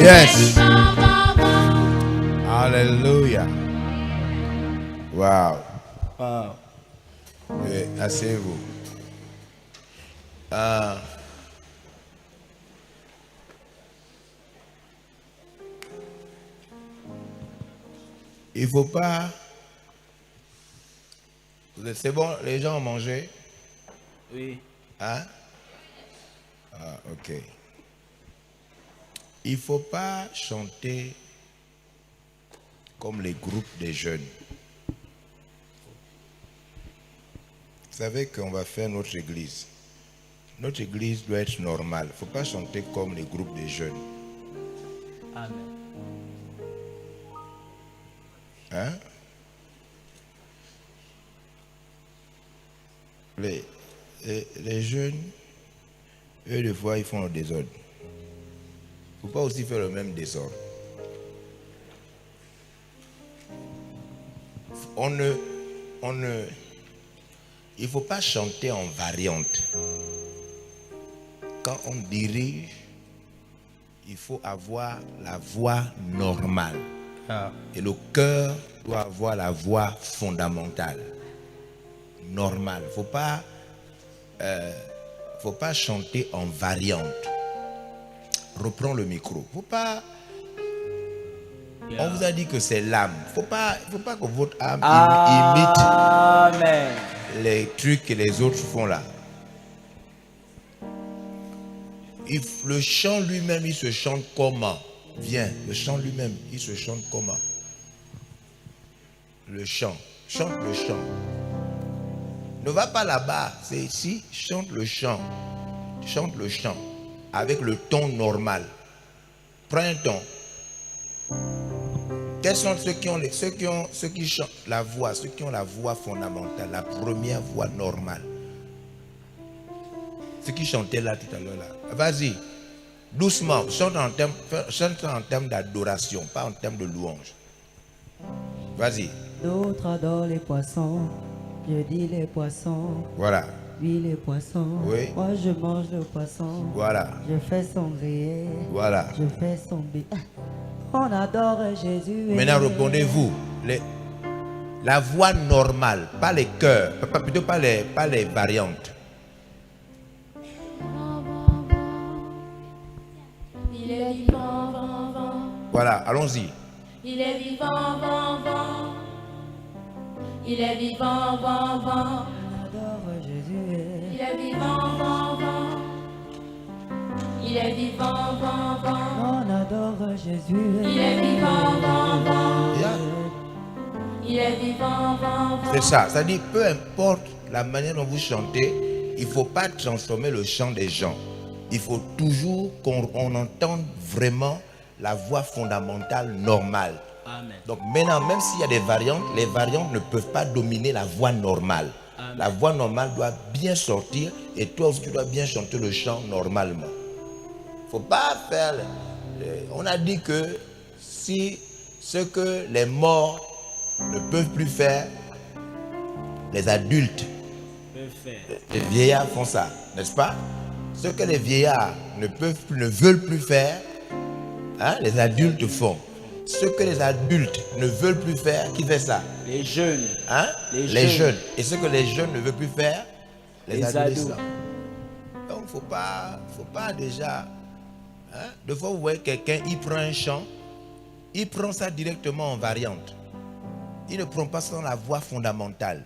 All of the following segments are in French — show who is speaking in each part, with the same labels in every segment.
Speaker 1: Yes. Alléluia. Wow.
Speaker 2: Wow.
Speaker 1: Oui, asseyez-vous. Il faut pas. C'est bon, les gens ont mangé?
Speaker 2: Oui.
Speaker 1: Hein? Ah, ok. Il faut pas chanter comme les groupes des jeunes. Vous savez qu'on va faire notre église. Notre église doit être normale. Il ne faut pas chanter comme les groupes des jeunes.
Speaker 2: Amen.
Speaker 1: Hein? Les jeunes, eux, des fois, ils font le désordre. Il ne faut pas aussi faire le même désordre. Il ne faut pas chanter en variante. Quand on dirige, il faut avoir la voix normale. Et le cœur doit avoir la voix fondamentale. Normale. Il ne faut pas chanter en variante. Reprends le micro. Faut pas. On vous a dit que c'est l'âme. Faut pas que votre âme
Speaker 2: Amen.
Speaker 1: imite les trucs que les autres font là. Le chant lui-même, il se chante comment? Viens, le chant lui-même, il se chante comment? Le chant. Chante le chant. Ne va pas là-bas, c'est ici, chante le chant. Chante le chant avec le ton normal. Prends un ton. Quels sont ceux qui chantent la voix, ceux qui ont la voix fondamentale, la première voix normale? Ceux qui chantaient là tout à l'heure là. Vas-y, doucement, chante en termes d'adoration, pas en termes de louange. Vas-y.
Speaker 3: D'autres adorent les poissons, je dis les poissons.
Speaker 1: Voilà.
Speaker 3: Oui, les poissons.
Speaker 1: Oui.
Speaker 3: Moi, je mange le poisson.
Speaker 1: Voilà.
Speaker 3: Je fais son grillé.
Speaker 1: Voilà.
Speaker 3: Je fais son bé. On adore Jésus.
Speaker 1: Maintenant, répondez-vous. La voix normale, pas les chœurs, plutôt pas les variantes.
Speaker 4: Il est vivant, vent, vent.
Speaker 1: Voilà, allons-y.
Speaker 4: Il est vivant, vent, vent. Il est vivant, vent, vent.
Speaker 3: On adore Jésus.
Speaker 4: Il est vivant, vent, vent. Il est vivant, vent, vent.
Speaker 3: On adore Jésus.
Speaker 4: Il est vivant, vent, vent.
Speaker 1: Yeah.
Speaker 4: Il est vivant, vent, vent.
Speaker 1: C'est ça, c'est-à-dire peu importe la manière dont vous chantez, il ne faut pas transformer le chant des gens. Il faut toujours qu'on entende vraiment la voix fondamentale normale.
Speaker 2: Amen.
Speaker 1: Donc maintenant, même s'il y a des variantes, les variantes ne peuvent pas dominer la voix normale.
Speaker 2: Amen.
Speaker 1: La voix normale doit bien sortir et toi aussi tu dois bien chanter le chant normalement. Faut pas faire... On a dit que si ce que les morts ne peuvent plus faire, les adultes, les vieillards font ça, n'est-ce pas? Ce que les vieillards ne veulent plus faire, hein, les adultes font. Ce que les adultes ne veulent plus faire, qui fait ça?
Speaker 2: Les jeunes.
Speaker 1: Hein? Les jeunes. Et ce que les jeunes ne veulent plus faire, les adolescents. Donc faut pas déjà... Hein? Des fois vous voyez quelqu'un, il prend un chant, il prend ça directement en variante. Il ne prend pas ça dans la voix fondamentale.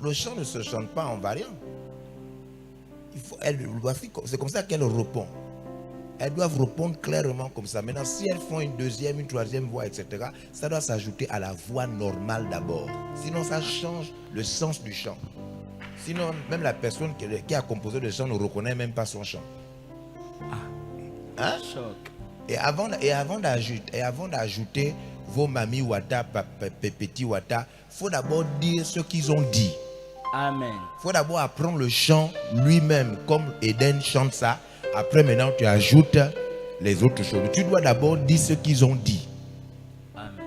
Speaker 1: Le chant ne se chante pas en variante. C'est comme ça qu'elle répond. Elles doivent répondre clairement comme ça. Maintenant, si elles font une deuxième, une troisième voix, etc., ça doit s'ajouter à la voix normale d'abord. Sinon, ça change le sens du chant. Sinon, même la personne qui a composé le chant ne reconnaît même pas son chant. Hein?
Speaker 2: Choc.
Speaker 1: Et avant d'ajouter vos mamies Wata, petit Wata, il faut d'abord dire ce qu'ils ont dit.
Speaker 2: Amen.
Speaker 1: Il faut d'abord apprendre le chant lui-même, comme Eden chante ça. Après, maintenant, tu ajoutes les autres choses. Tu dois d'abord dire ce qu'ils ont dit.
Speaker 2: Amen.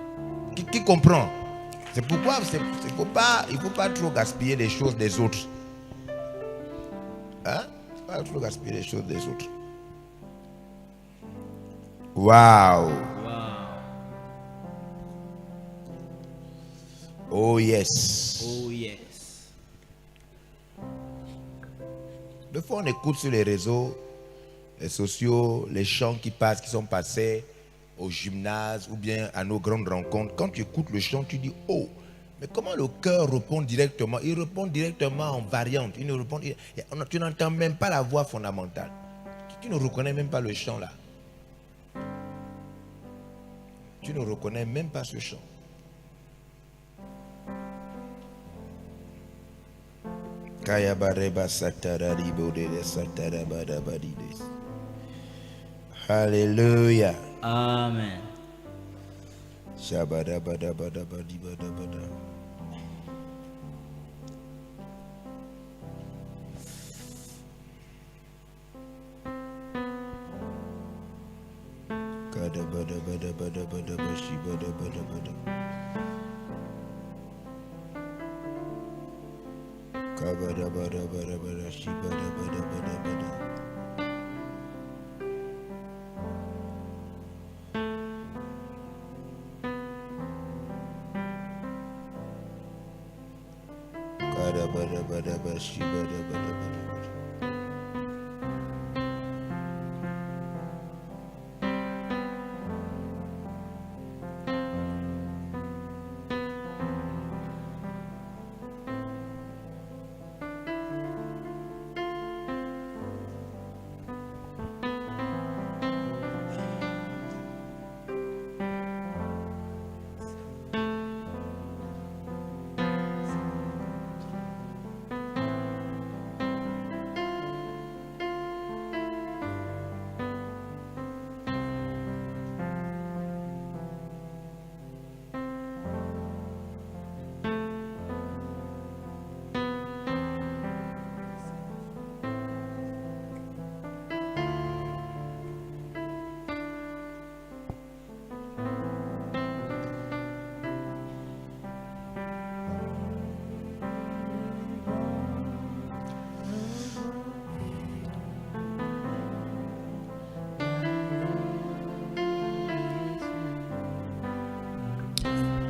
Speaker 1: Qui comprend? C'est pourquoi il ne faut pas trop gaspiller les choses des autres. Hein? Pas trop gaspiller les choses des autres. Wow.
Speaker 2: Wow.
Speaker 1: Oh yes.
Speaker 2: Oh yes.
Speaker 1: Des fois, on écoute sur les réseaux sociaux les chants qui passent, qui sont passés au gymnase ou bien à nos grandes rencontres. Quand tu écoutes le chant, tu dis oh, mais comment le cœur répond directement? Il répond directement en variante. Il ne répond, tu n'entends même pas la voix fondamentale. Tu ne reconnais même pas le chant là. Tu ne reconnais même pas ce chant. Alléluia.
Speaker 2: Amen.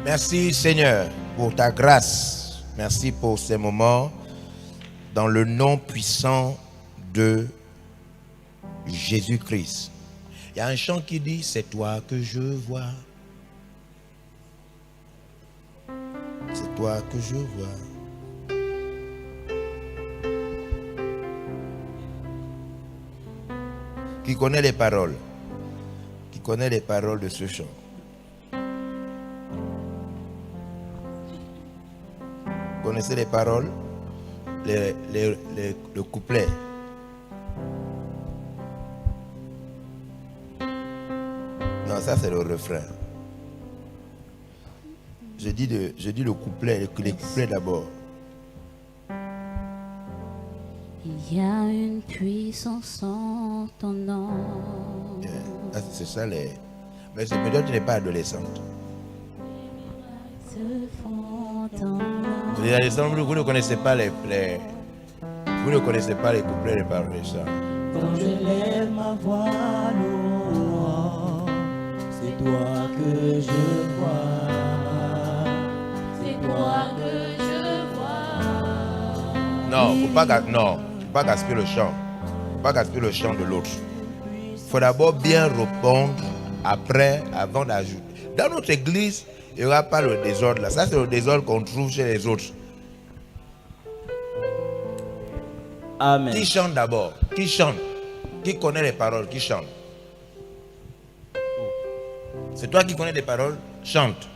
Speaker 1: Merci Seigneur pour ta grâce. Merci pour ces moments dans le nom puissant de Jésus-Christ. Il y a un chant qui dit, c'est toi que je vois. C'est toi que je vois. Qui connaît les paroles? Qui connaît les paroles de ce chant? Vous connaissez les paroles? Le couplet. Non, ça c'est le refrain. Je dis le couplet, les couplets d'abord.
Speaker 4: Il y a une puissance en ton nom.
Speaker 1: Ah, c'est ça les... Mais c'est peut-être que tu n'es pas adolescente. Les adolescents, vous ne connaissez pas vous ne connaissez pas les couplets de paroles de ça.
Speaker 3: Quand je lève ma voix, louange, c'est toi que je vois.
Speaker 4: C'est toi que je vois.
Speaker 1: Non, faut pas gaspiller le chant. Faut pas gaspiller le chant de l'autre. Il faut d'abord bien répondre avant d'ajouter. Dans notre église, il n'y aura pas le désordre là. Ça, c'est le désordre qu'on trouve chez les autres.
Speaker 2: Amen.
Speaker 1: Qui chante d'abord? Qui chante? Qui connaît les paroles? Qui chante? C'est toi qui connais les paroles? Chante.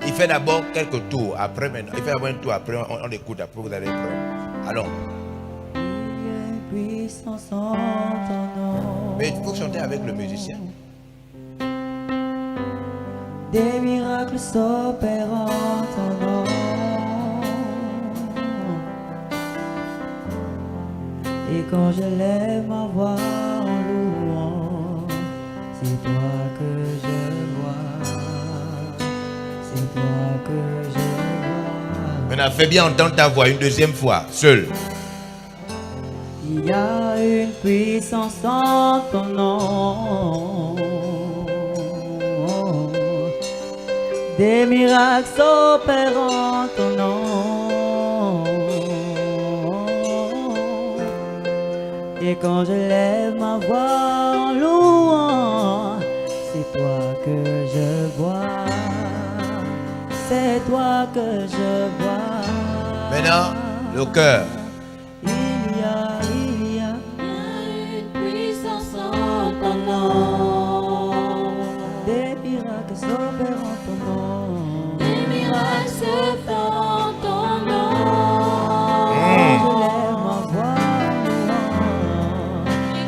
Speaker 1: Il fait d'abord quelques tours. Après, maintenant, il fait d'abord un tour. Après, on écoute. Après, vous allez prendre. Allons. Mais il faut chanter avec le musicien.
Speaker 3: Des miracles s'opèrent en ton nom. Et quand je lève ma voix en louant, c'est toi que je vois. C'est toi que je vois.
Speaker 1: Maintenant, fais bien entendre ta voix une deuxième fois, seul.
Speaker 3: Il y a une puissance en ton nom. Des miracles s'opèrent en ton nom. Et quand je lève ma voix en louant, c'est toi que je vois. C'est toi que je vois.
Speaker 1: Maintenant, le cœur.
Speaker 3: Il y a
Speaker 4: une puissance en ton nom.
Speaker 3: des miracles s'opèrent en ton nom.
Speaker 4: Des miracles se font en ton nom.
Speaker 3: Quand je lève ma voix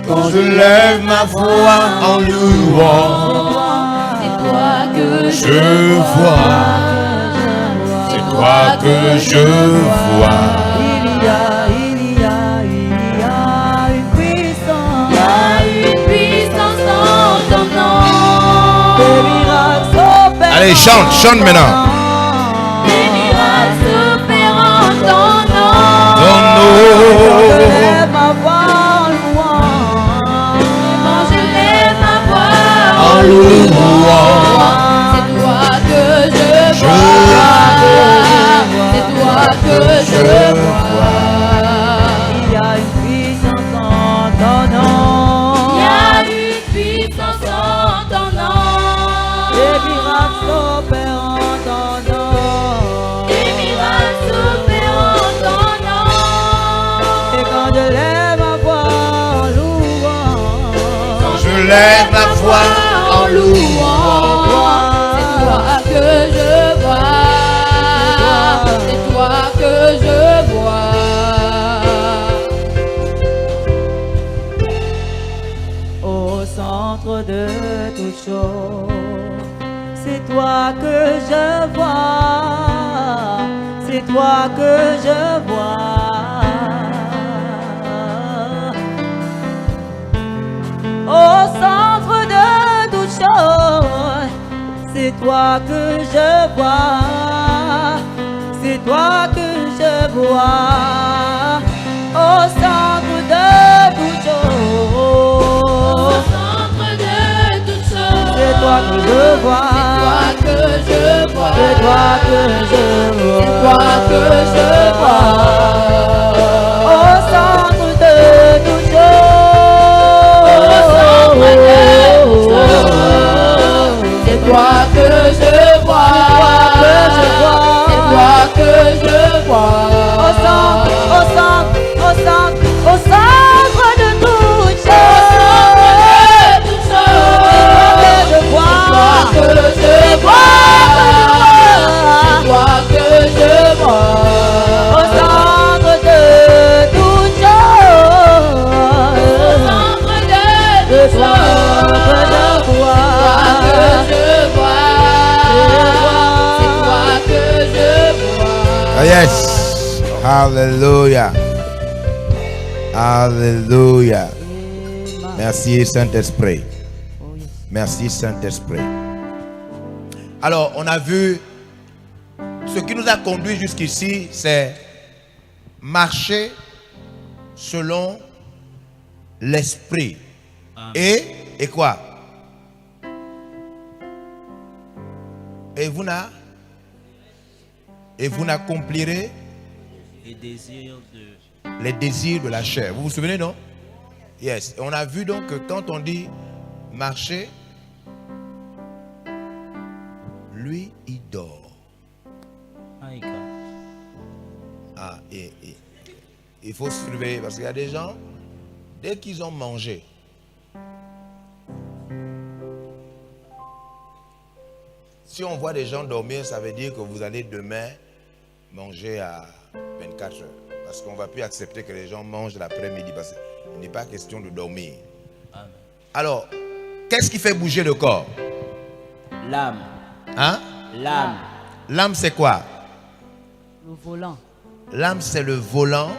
Speaker 3: en
Speaker 1: Quand je lève ma voix
Speaker 3: louant,
Speaker 1: en louant,
Speaker 4: C'est toi que
Speaker 1: je vois. C'est toi que je vois.
Speaker 3: il y a une puissance.
Speaker 4: Il y a une puissance en ton nom.
Speaker 3: Des miracles s'opèrent.
Speaker 1: Allez, chante, chante maintenant.
Speaker 4: Des miracles se font en ton nom.
Speaker 1: Ton
Speaker 3: Quand je
Speaker 1: nom.
Speaker 3: lève ma voix en louant,
Speaker 4: Quand je lève ma voix
Speaker 1: En louant,
Speaker 4: c'est toi que je vois. C'est toi que je vois.
Speaker 3: il y a une puissance en ton nom.
Speaker 4: Il y a une puissance en ton nom.
Speaker 3: Des miracles s'opèrent en ton nom.
Speaker 4: Des miracles se font en ton nom.
Speaker 3: Et quand je lève ma voix en louant,
Speaker 1: quand je lève ma voix en louant,
Speaker 4: C'est toi que je vois. C'est toi que je vois.
Speaker 3: au centre de toute chose, c'est toi que je vois. C'est toi que je vois. Au centre de toute chose, c'est toi que je vois. C'est toi que je vois. Au centre de toute chose,
Speaker 4: Au centre de toutes choses.
Speaker 3: c'est toi que je vois.
Speaker 4: C'est toi que je vois.
Speaker 3: C'est toi que je
Speaker 4: C'est toi
Speaker 3: vois.
Speaker 4: que je vois.
Speaker 3: Au centre de toute chose,
Speaker 4: Au centre de toutes choses. C'est toi que je vois. C'est toi que je vois.
Speaker 3: au centre de toute chose, que je vois.
Speaker 4: Que je vois. C'est toi que je vois.
Speaker 3: Au centre de toute chose,
Speaker 4: C'est toi que je vois. C'est toi que je vois.
Speaker 1: Ah, yes. Hallelujah. Hallelujah. Merci Saint-Esprit. Merci Saint-Esprit. Alors, on a vu ce qui nous a conduit jusqu'ici, c'est marcher selon l'esprit. Et quoi? Et vous n'accomplirez
Speaker 2: Et désir de
Speaker 1: les désirs de la chair. Vous vous souvenez, non? Yes. Et on a vu donc que quand on dit marcher, lui, il dort.
Speaker 2: My God.
Speaker 1: Ah, et il faut se surveiller parce qu'il y a des gens, dès qu'ils ont mangé, si on voit des gens dormir, ça veut dire que vous allez demain manger à 24 heures. Parce qu'on ne va plus accepter que les gens mangent l'après-midi parce qu'il n'est pas question de dormir.
Speaker 2: Amen.
Speaker 1: Alors, qu'est-ce qui fait bouger le corps?
Speaker 2: L'âme.
Speaker 1: Hein?
Speaker 2: L'âme.
Speaker 1: L'âme, c'est quoi?
Speaker 3: le volant.
Speaker 1: L'âme, c'est le volant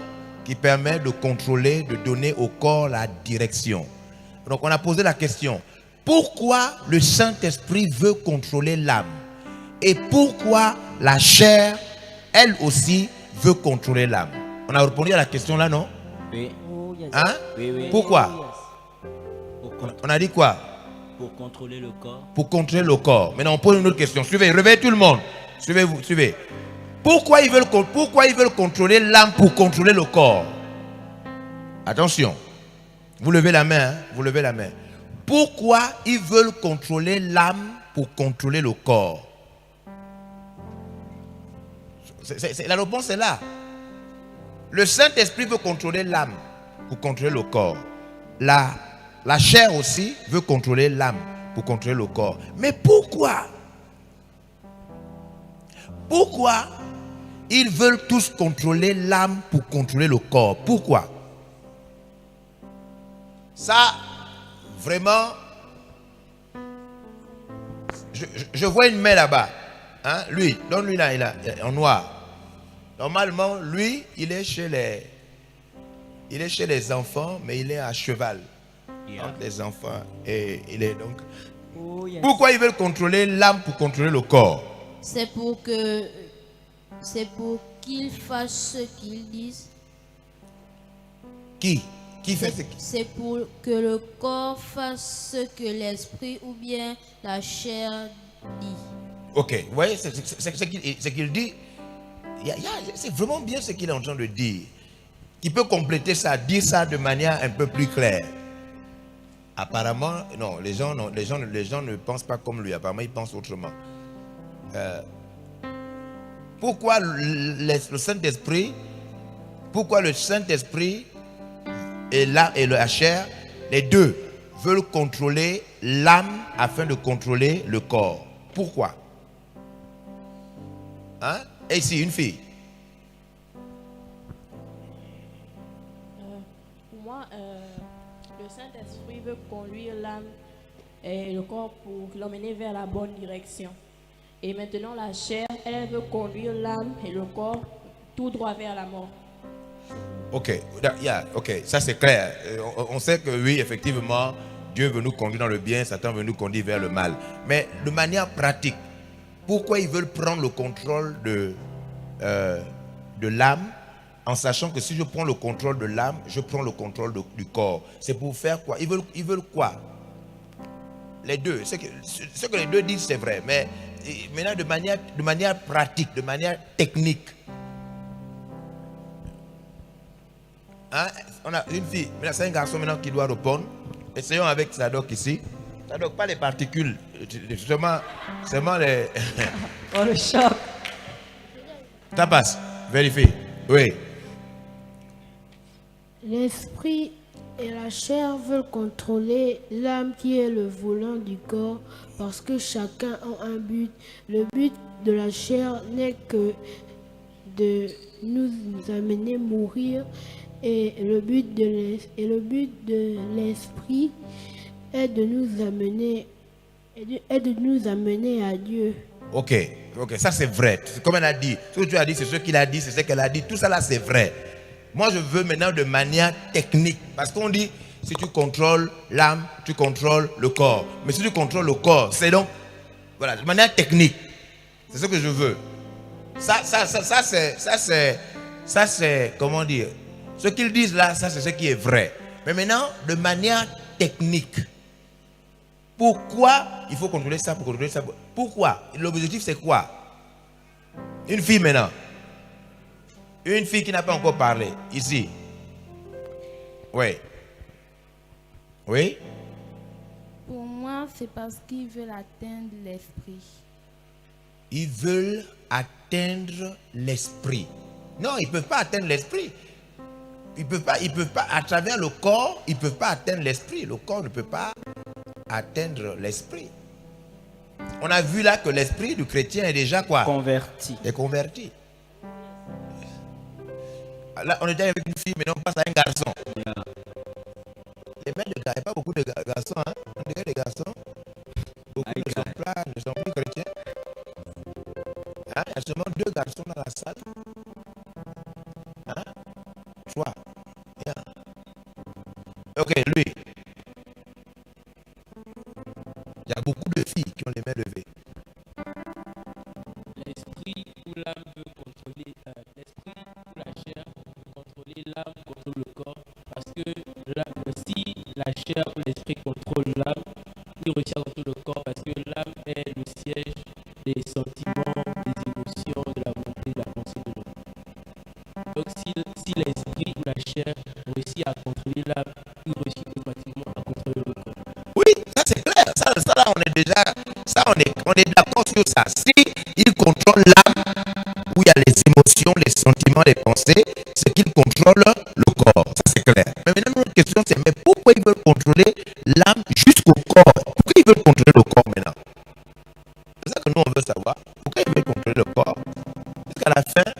Speaker 1: qui permet de contrôler, de donner au corps la direction. Donc, on a posé la question. Pourquoi le Saint-Esprit veut contrôler l'âme? Et pourquoi la chair, elle aussi, veut contrôler l'âme? On a répondu à la question là, non?
Speaker 2: Oui.
Speaker 3: Oh, yes.
Speaker 1: Hein?
Speaker 2: Oui, oui.
Speaker 1: Pourquoi?
Speaker 3: Yes.
Speaker 2: Pour contre-
Speaker 1: On a dit quoi?
Speaker 2: Pour contrôler le corps.
Speaker 1: Pour contrôler le corps. Maintenant, on pose une autre question. Suivez, réveillez tout le monde. Suivez-vous, suivez. Pourquoi ils veulent contrôler l'âme pour contrôler le corps? Attention. Vous levez la main, hein? Vous levez la main. Pourquoi ils veulent contrôler l'âme pour contrôler le corps? La réponse est là. Le Saint-Esprit veut contrôler l'âme pour contrôler le corps. La chair aussi veut contrôler l'âme pour contrôler le corps. Mais pourquoi? Pourquoi ils veulent tous contrôler l'âme pour contrôler le corps? Pourquoi? Ça, vraiment, je vois une main là-bas. Hein? Lui, donne-lui là, il est en noir. Normalement, lui, il est chez les enfants, mais il est à cheval.
Speaker 2: Yeah.
Speaker 1: Entre les enfants. Et il est donc.
Speaker 3: Oh, yes.
Speaker 1: Pourquoi ils veulent contrôler l'âme pour contrôler le corps?
Speaker 4: C'est pour qu'ils fassent ce qu'ils disent.
Speaker 1: Qui fait ce qui?
Speaker 4: C'est pour que le corps fasse ce que l'esprit ou bien la chair dit.
Speaker 1: Ok, vous voyez, c'est ce qu'il dit. C'est vraiment bien ce qu'il est en train de dire. Il peut compléter ça, dire ça de manière un peu plus claire. Apparemment, non, les gens ne pensent pas comme lui. Apparemment, ils pensent autrement. Pourquoi le Saint-Esprit et la chair, les deux veulent contrôler l'âme afin de contrôler le corps? Pourquoi? Hein? Et ici, une fille.
Speaker 5: Pour moi, le Saint-Esprit veut conduire l'âme et le corps pour l'emmener vers la bonne direction. Et maintenant, la chair, elle veut conduire l'âme et le corps tout droit vers la mort.
Speaker 1: Ok, ça c'est clair. On sait que oui, effectivement, Dieu veut nous conduire dans le bien, Satan veut nous conduire vers le mal. Mais de manière pratique, pourquoi ils veulent prendre le contrôle de l'âme, en sachant que si je prends le contrôle de l'âme, je prends le contrôle du corps? C'est pour faire quoi? Ils veulent quoi? Les deux. Ce que les deux disent, c'est vrai. Mais maintenant, de manière pratique, de manière technique. Hein? On a une fille, maintenant c'est un garçon maintenant qui doit répondre. Essayons avec Sadok ici. Sadok, pas les particules, seulement les.
Speaker 3: Oh, le choc.
Speaker 1: Ça passe, vérifie. Oui.
Speaker 6: L'esprit et la chair veulent contrôler l'âme qui est le volant du corps parce que chacun a un but. Le but de la chair n'est que de nous amener à mourir et le but de l'esprit est de nous amener à Dieu.
Speaker 1: Ok, ça c'est vrai. Comme elle a dit, ce que tu as dit, c'est ce qu'il a dit, c'est ce qu'elle a dit. Tout ça là, c'est vrai. Moi, je veux maintenant de manière technique. Parce qu'on dit, si tu contrôles l'âme, tu contrôles le corps. Mais si tu contrôles le corps, c'est donc, voilà, de manière technique. C'est ce que je veux. Ça c'est, comment dire, ce qu'ils disent là, ça c'est ce qui est vrai. Mais maintenant, de manière technique. Pourquoi il faut contrôler ça pour contrôler ça? Pourquoi? L'objectif c'est quoi? Une fille maintenant. Une fille qui n'a pas encore parlé. Ici. Oui. Oui?
Speaker 7: Pour moi, c'est parce qu'ils veulent atteindre l'esprit.
Speaker 1: Ils veulent atteindre l'esprit. Non, ils ne peuvent pas atteindre l'esprit. Ils peuvent pas, à travers le corps, ils ne peuvent pas atteindre l'esprit. Le corps ne peut pas atteindre l'esprit. On a vu là que l'esprit du chrétien est déjà quoi?
Speaker 2: Converti.
Speaker 1: Est converti. Là, on était avec une fille, maintenant on passe à un garçon.
Speaker 2: Yeah.
Speaker 1: Les mains de gars, il n'y a pas beaucoup de garçons. Hein? On dirait des garçons. Beaucoup ne sont plus chrétiens. Hein? Il y a seulement 2 garçons dans la salle. Hein? 3. Yeah. Ok, lui. Il y a beaucoup de filles qui ont les mains levées.
Speaker 8: L'esprit ou l'âme veut contrôler l'esprit ou la chair veut contrôler l'âme, contrôle le corps. Parce que si la chair ou l'esprit contrôle l'âme, il réussit à contrôler le corps parce que l'âme est le siège des sentiments, des émotions, de la volonté, de la pensée de l'homme. Donc si l'esprit ou la chair réussit à contrôler l'âme, il réussit automatiquement à contrôler le corps.
Speaker 1: Oui, ça c'est clair. Ça là, on est déjà, ça on est d'accord sur ça. Si il contrôle l'âme, où il y a les émotions, les sentiments, les pensées, c'est qu'il contrôle le corps. Ça c'est clair. Mais maintenant notre question c'est, mais pourquoi ils veulent contrôler l'âme jusqu'au corps? Pourquoi ils veulent contrôler le corps maintenant? C'est ça que nous on veut savoir. Pourquoi ils veulent contrôler le corps? Jusqu'à la fin,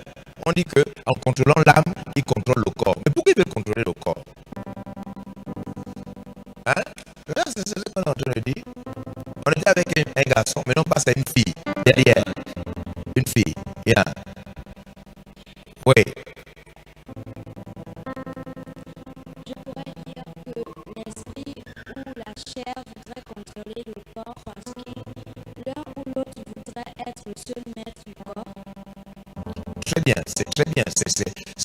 Speaker 1: on dit que en contrôlant l'âme, ils contrôlent le corps. Mais pourquoi ils veulent contrôler le corps? Hein? C'est ce qu'on est en train de dire. On était avec un garçon, maintenant on passe à une fille derrière. Une fille. Yeah. Oui.
Speaker 5: Je pourrais dire que l'esprit ou la chair voudrait contrôler le corps parce que l'un ou l'autre voudrait être le seul maître du corps.
Speaker 1: Très bien, c'est très bien.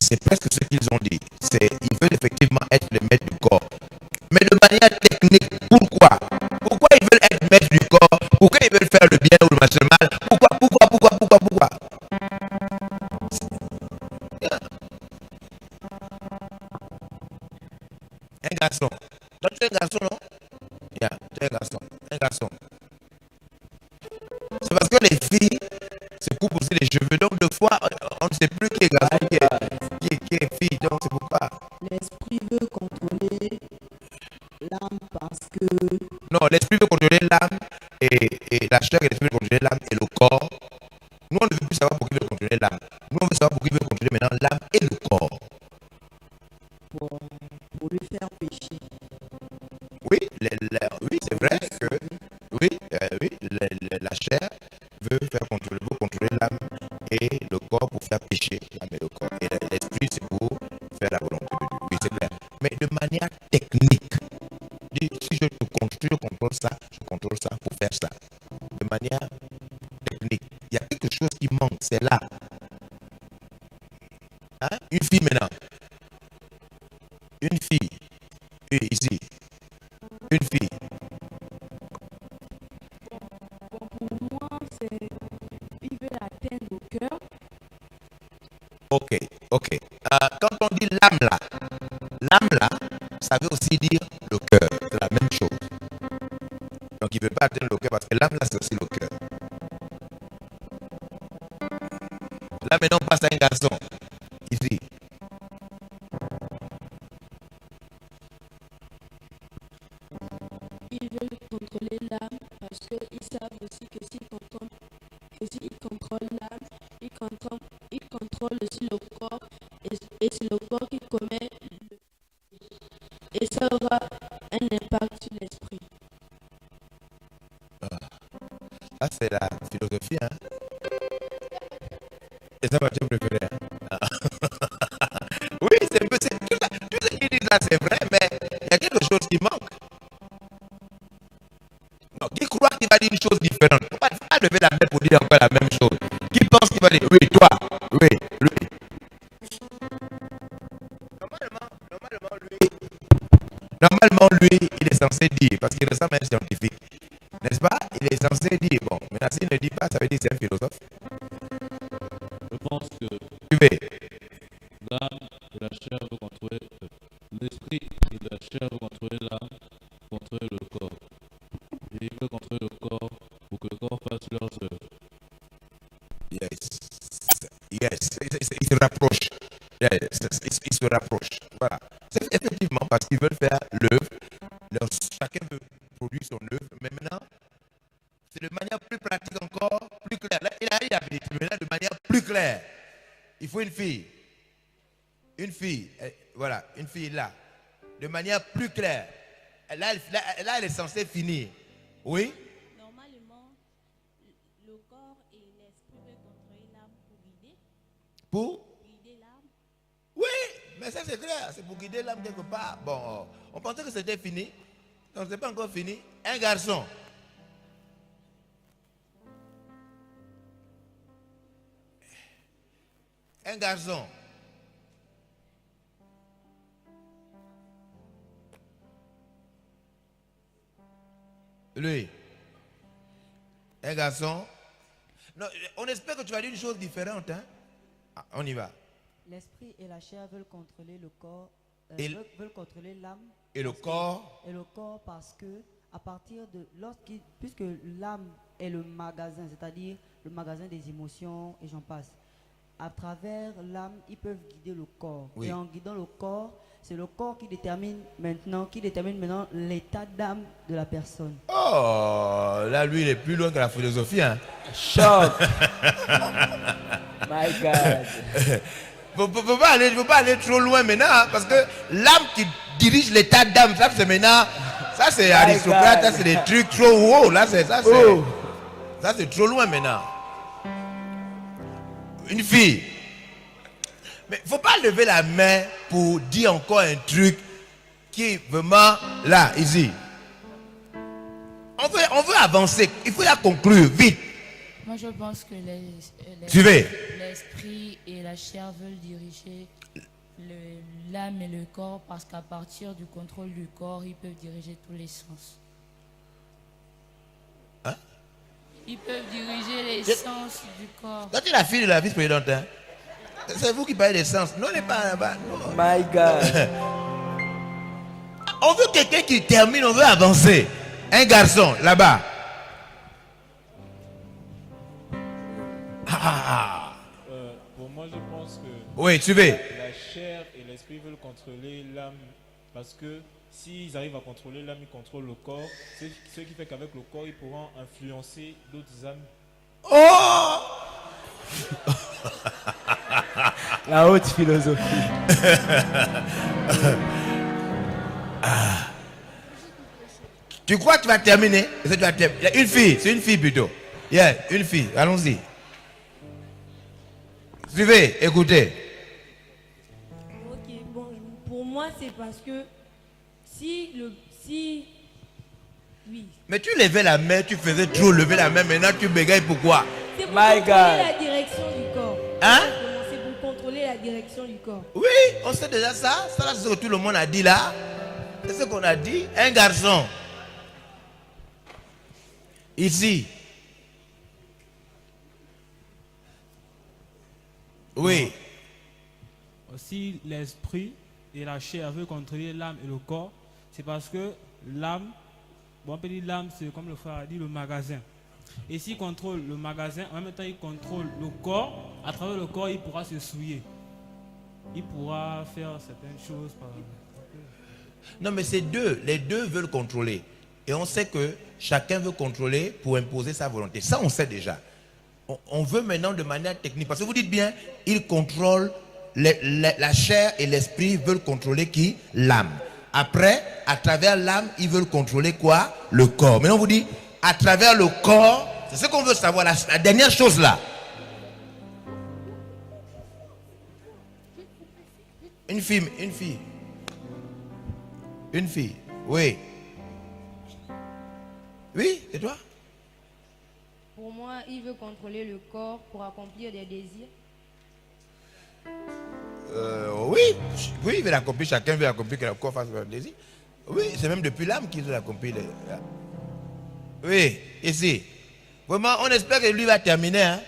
Speaker 1: C'est presque ce qu'ils ont dit. Ils veulent effectivement être les maîtres du corps. Mais de manière technique, pourquoi? Pourquoi ils veulent être maîtres du corps? Pourquoi ils veulent faire le bien ou le mal? Pourquoi? Un garçon. Toi, tu es un garçon, non? Yeah, tu es un garçon. Un garçon. C'est parce que les filles se coupent aussi les cheveux. Donc, deux fois, on ne sait plus qui est garçon, qui est fille. Donc, c'est pourquoi.
Speaker 9: L'esprit veut contrôler l'âme parce que...
Speaker 1: Non, l'esprit veut contrôler l'âme et la chair et l'esprit veut contrôler l'âme et le corps. Nous, on ne veut plus savoir pour qui veut contrôler l'âme. Nous, on veut savoir pour qui veut contrôler maintenant l'âme et le corps.
Speaker 9: Pour lui faire pécher.
Speaker 1: Oui, oui c'est vrai que oui, la chair veut contrôler l'âme et le corps pour faire pécher l'âme et le corps. Et l'esprit, c'est pour faire la volonté de Dieu. Oui, c'est clair. Mais de manière technique, si je contrôle ça, je contrôle ça pour faire ça. De manière technique. Il y a quelque chose qui manque, c'est là. Hein? Une fille maintenant. Une fille. Ici. Une fille.
Speaker 7: Pour moi, ils veulent atteindre le cœur.
Speaker 1: Ok. Quand on dit l'âme là, ça veut aussi dire le cœur. C'est la même chose. Donc il ne veut pas atteindre le cœur parce que l'âme là, c'est aussi le cœur. Là maintenant, on passe à un garçon. Ici.
Speaker 5: Ils veulent contrôler l'âme parce qu'ils savent aussi que s'ils contrôlent l'âme, ils contrôlent aussi le corps et c'est le corps qui commet et ça aura un impact sur l'esprit.
Speaker 1: Ça c'est la philosophie, hein. Et ça va te préférer. Oui, tout ce qu'ils disent là, c'est vrai, mais il y a quelque chose qui manque. Non, qui croit qu'il va dire une chose différente. Il ne faut pas lever la main pour dire encore la même chose. Qui pense qu'il va dire, oui, toi, oui, lui. Normalement, lui, il est censé dire, parce qu'il ressemble à un scientifique. N'est-ce pas? Il est censé dire, bon, maintenant s'il ne dit pas, ça veut dire que c'est un philosophe.
Speaker 10: Je pense que l'âme et la chair veut contrôler l'esprit et la chair veut contrôler l'âme, contrôler le corps. Et il veut contrôler le corps pour que le corps fasse leurs œuvres.
Speaker 1: Yes. Il se rapproche. Il se rapproche. Voilà. C'est effectivement parce qu'ils veulent faire l'œuvre. Chacun veut produire son œuvre. Mais maintenant, c'est de manière plus pratique encore, plus claire. Là, il a dit, maintenant de manière plus claire. Il faut une fille. Une fille. Voilà, une fille là. De manière plus claire. Là, elle est censée finir. Oui?
Speaker 5: Normalement, le corps et l'esprit veulent contrôler l'âme pour guider.
Speaker 1: Pour?
Speaker 5: Guider l'âme.
Speaker 1: Oui, mais ça c'est clair. C'est pour guider l'âme quelque part. Bon, on pensait que c'était fini. Donc c'est pas encore fini. Un garçon. Un garçon. Lui. Un garçon. Non, on espère que tu vas dire une chose différente. Hein? Ah, on y va.
Speaker 3: L'esprit et la chair veulent contrôler le corps, veulent contrôler l'âme.
Speaker 1: Et le corps.
Speaker 3: Et le corps parce que, à partir de, puisque l'âme est le magasin, c'est-à-dire le magasin des émotions et j'en passe. À travers l'âme, ils peuvent guider le corps.
Speaker 1: Oui.
Speaker 3: Et en guidant le corps, c'est le corps qui détermine maintenant l'état d'âme de la personne.
Speaker 1: Oh, là, lui, il est plus loin que la philosophie. Hein?
Speaker 2: Choc. My God.
Speaker 1: Faut pas aller trop loin maintenant, hein, parce que l'âme qui dirige l'état d'âme, ça c'est maintenant, ça c'est aristocrate, ça c'est des trucs trop hauts, là ça c'est trop loin maintenant. Une fille. Mais faut pas lever la main pour dire encore un truc qui est vraiment là, ici. On veut avancer, il faut la conclure, vite.
Speaker 7: Moi, je pense que
Speaker 1: Suivez.
Speaker 7: l'esprit et la chair veulent diriger l'âme et le corps parce qu'à partir du contrôle du corps, ils peuvent diriger tous les sens.
Speaker 1: Hein?
Speaker 7: Ils peuvent diriger les sens du corps.
Speaker 1: Quand tu es la fille de la vice-présidente, hein? C'est vous qui parlez des sens. Non, on n'est pas là-bas.
Speaker 2: My God.
Speaker 1: On veut quelqu'un qui termine, on veut avancer. Un garçon, là-bas.
Speaker 11: Pour moi, je pense que
Speaker 1: oui, suivez.
Speaker 11: La chair et l'esprit veulent contrôler l'âme parce que s'ils arrivent à contrôler l'âme, ils contrôlent le corps. Ce qui fait qu'avec le corps, ils pourront influencer d'autres âmes.
Speaker 1: Oh!
Speaker 2: La haute philosophie.
Speaker 1: Tu crois que tu vas terminer? Une fille, c'est une fille plutôt. Yeah, une fille, allons-y. Suivez, écoutez.
Speaker 5: Ok, bon, pour moi c'est parce que oui.
Speaker 1: Mais tu levais la main, tu faisais trop lever la main, maintenant tu bégayes pourquoi?
Speaker 5: C'est pour
Speaker 2: My
Speaker 5: contrôler
Speaker 2: God.
Speaker 5: la direction du corps.
Speaker 1: Hein?
Speaker 5: C'est pour contrôler la direction du corps.
Speaker 1: Oui, on sait déjà ça. Ça, c'est ce que tout le monde a dit là. C'est ce qu'on a dit. Un garçon. Ici. Oui.
Speaker 12: Si l'esprit et la chair veulent contrôler l'âme et le corps, c'est parce que l'âme, bon, on peut dire l'âme, c'est comme le frère a dit, le magasin. Et s'il contrôle le magasin, en même temps il contrôle le corps, à travers le corps il pourra se souiller. Il pourra faire certaines choses.
Speaker 1: Non, mais c'est deux. Les deux veulent contrôler. Et on sait que chacun veut contrôler pour imposer sa volonté. Ça, on sait déjà. On veut maintenant de manière technique. Parce que vous dites bien, il contrôle, la chair et l'esprit veulent contrôler qui? L'âme. Après, à travers l'âme, ils veulent contrôler quoi? Le corps. Maintenant, on vous dit, à travers le corps, c'est ce qu'on veut savoir. La dernière chose là. Une fille. Une fille. Oui. Oui, et toi?
Speaker 5: Pour moi, il veut contrôler le corps pour accomplir des désirs.
Speaker 1: Oui, il veut l'accomplir. Chacun veut accomplir que le corps fasse un désir. Oui, c'est même depuis l'âme qu'il veut l'accomplir. Oui, ici. Vraiment, on espère que lui va terminer. Hein?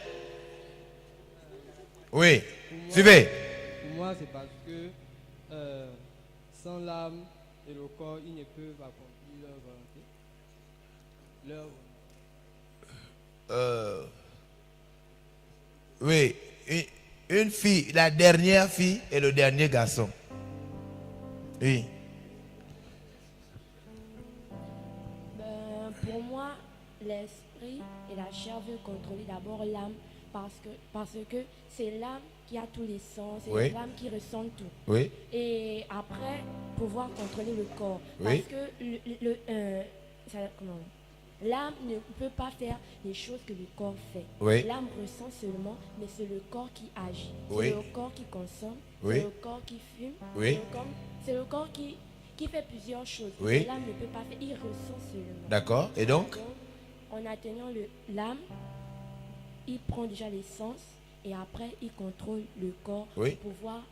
Speaker 1: Oui, suivez.
Speaker 13: Pour moi, c'est parce que sans l'âme et le corps, ils ne peuvent accomplir leur volonté.
Speaker 1: Oui, une fille, la dernière fille et le dernier garçon. Oui.
Speaker 5: Pour moi, l'esprit et la chair veulent contrôler d'abord l'âme parce que c'est l'âme qui a tous les sens, c'est
Speaker 1: Oui.
Speaker 5: l'âme qui ressent tout.
Speaker 1: Oui.
Speaker 5: Et après, pouvoir contrôler le corps.
Speaker 1: Oui.
Speaker 5: Parce que l'âme ne peut pas faire les choses que le corps fait.
Speaker 1: Oui.
Speaker 5: L'âme ressent seulement, mais c'est le corps qui agit.
Speaker 1: Oui.
Speaker 5: C'est le corps qui consomme,
Speaker 1: Oui.
Speaker 5: c'est le corps qui fume,
Speaker 1: Oui.
Speaker 5: c'est le corps qui fait plusieurs choses.
Speaker 1: Oui.
Speaker 5: L'âme ne peut pas faire, il ressent seulement.
Speaker 1: D'accord. Et donc?
Speaker 5: En atteignant l'âme, il prend déjà les sens et après il contrôle le corps
Speaker 1: Oui.
Speaker 5: pour pouvoir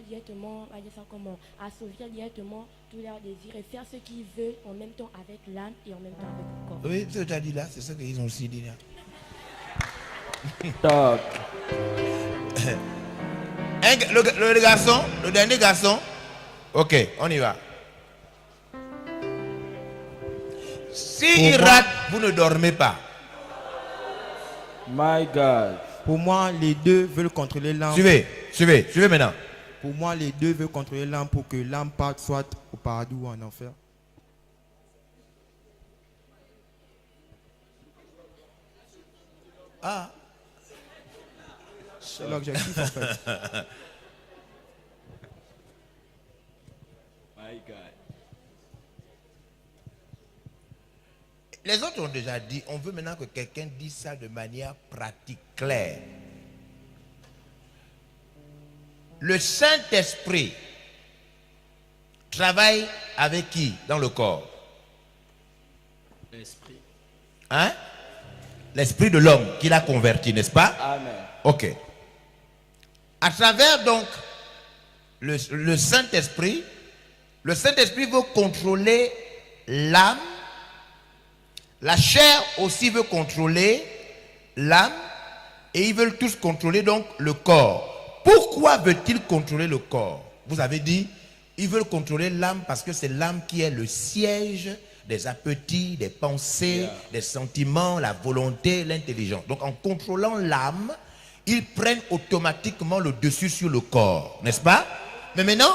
Speaker 5: directement, on va dire ça comment, assouvir directement tous leurs désirs et faire ce qu'ils veulent en même temps avec l'âme et en même temps avec le corps.
Speaker 1: Oui, ce que tu as dit là, c'est ça qu'ils ont aussi dit là.
Speaker 2: Top.
Speaker 1: Le garçon, le dernier garçon. Ok, on y va. Si il rate, vous ne dormez pas.
Speaker 2: My God.
Speaker 14: Pour moi, les deux veulent contrôler l'âme.
Speaker 1: Suivez maintenant.
Speaker 14: Pour moi, les deux veulent contrôler l'âme pour que l'âme parte soit au paradis ou en enfer.
Speaker 1: Ah.
Speaker 14: C'est l'objectif en fait.
Speaker 2: My God.
Speaker 1: Les autres ont déjà dit, on veut maintenant que quelqu'un dise ça de manière pratique, claire. Le Saint-Esprit travaille avec qui dans le corps?
Speaker 2: L'esprit.
Speaker 1: Hein? L'esprit de l'homme qu'il a converti, n'est-ce pas?
Speaker 2: Amen.
Speaker 1: Ok. À travers donc le Saint-Esprit veut contrôler l'âme. La chair aussi veut contrôler l'âme. Et ils veulent tous contrôler donc le corps. Pourquoi veut-il contrôler le corps? Vous avez dit, ils veulent contrôler l'âme parce que c'est l'âme qui est le siège des appétits, des pensées, des sentiments, la volonté, l'intelligence. Donc en contrôlant l'âme, ils prennent automatiquement le dessus sur le corps, n'est-ce pas? Mais maintenant,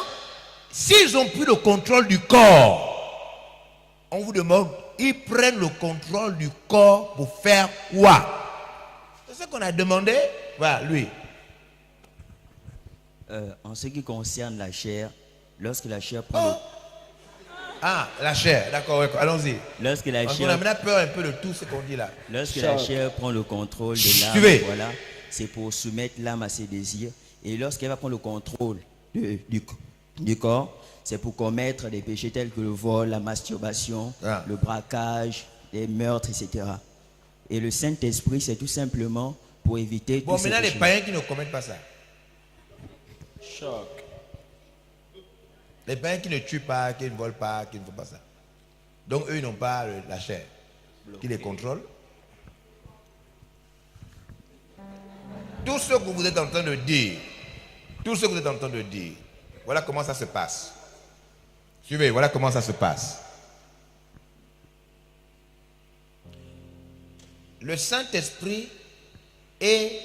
Speaker 1: s'ils ont pris le contrôle du corps, on vous demande, ils prennent le contrôle du corps pour faire quoi? C'est ce qu'on a demandé. Voilà, lui.
Speaker 15: En ce qui concerne la chair, lorsque la chair prend
Speaker 1: Ah, la chair, d'accord, allons-y.
Speaker 15: Lorsque la
Speaker 1: Parce
Speaker 15: chair...
Speaker 1: qu'on a maintenant peur un peu de tout ce qu'on dit là.
Speaker 15: Lorsque la chair prend le contrôle de l'âme,
Speaker 1: Suivez.
Speaker 15: voilà, c'est pour soumettre l'âme à ses désirs. Et lorsqu'elle va prendre le contrôle du corps, c'est pour commettre des péchés tels que le vol, la masturbation, le braquage, les meurtres, etc. Et le Saint-Esprit, c'est tout simplement pour éviter
Speaker 1: Bon,
Speaker 15: tous ces
Speaker 1: maintenant les
Speaker 15: péchés.
Speaker 1: païens qui ne commettent pas ça.
Speaker 2: Choc.
Speaker 1: Les païens qui ne tuent pas, qui ne volent pas, qui ne font pas ça. Donc eux, ils n'ont pas la chair qui les contrôle. Tout ce que vous êtes en train de dire, voilà comment ça se passe. Suivez, voilà comment ça se passe. Le Saint-Esprit et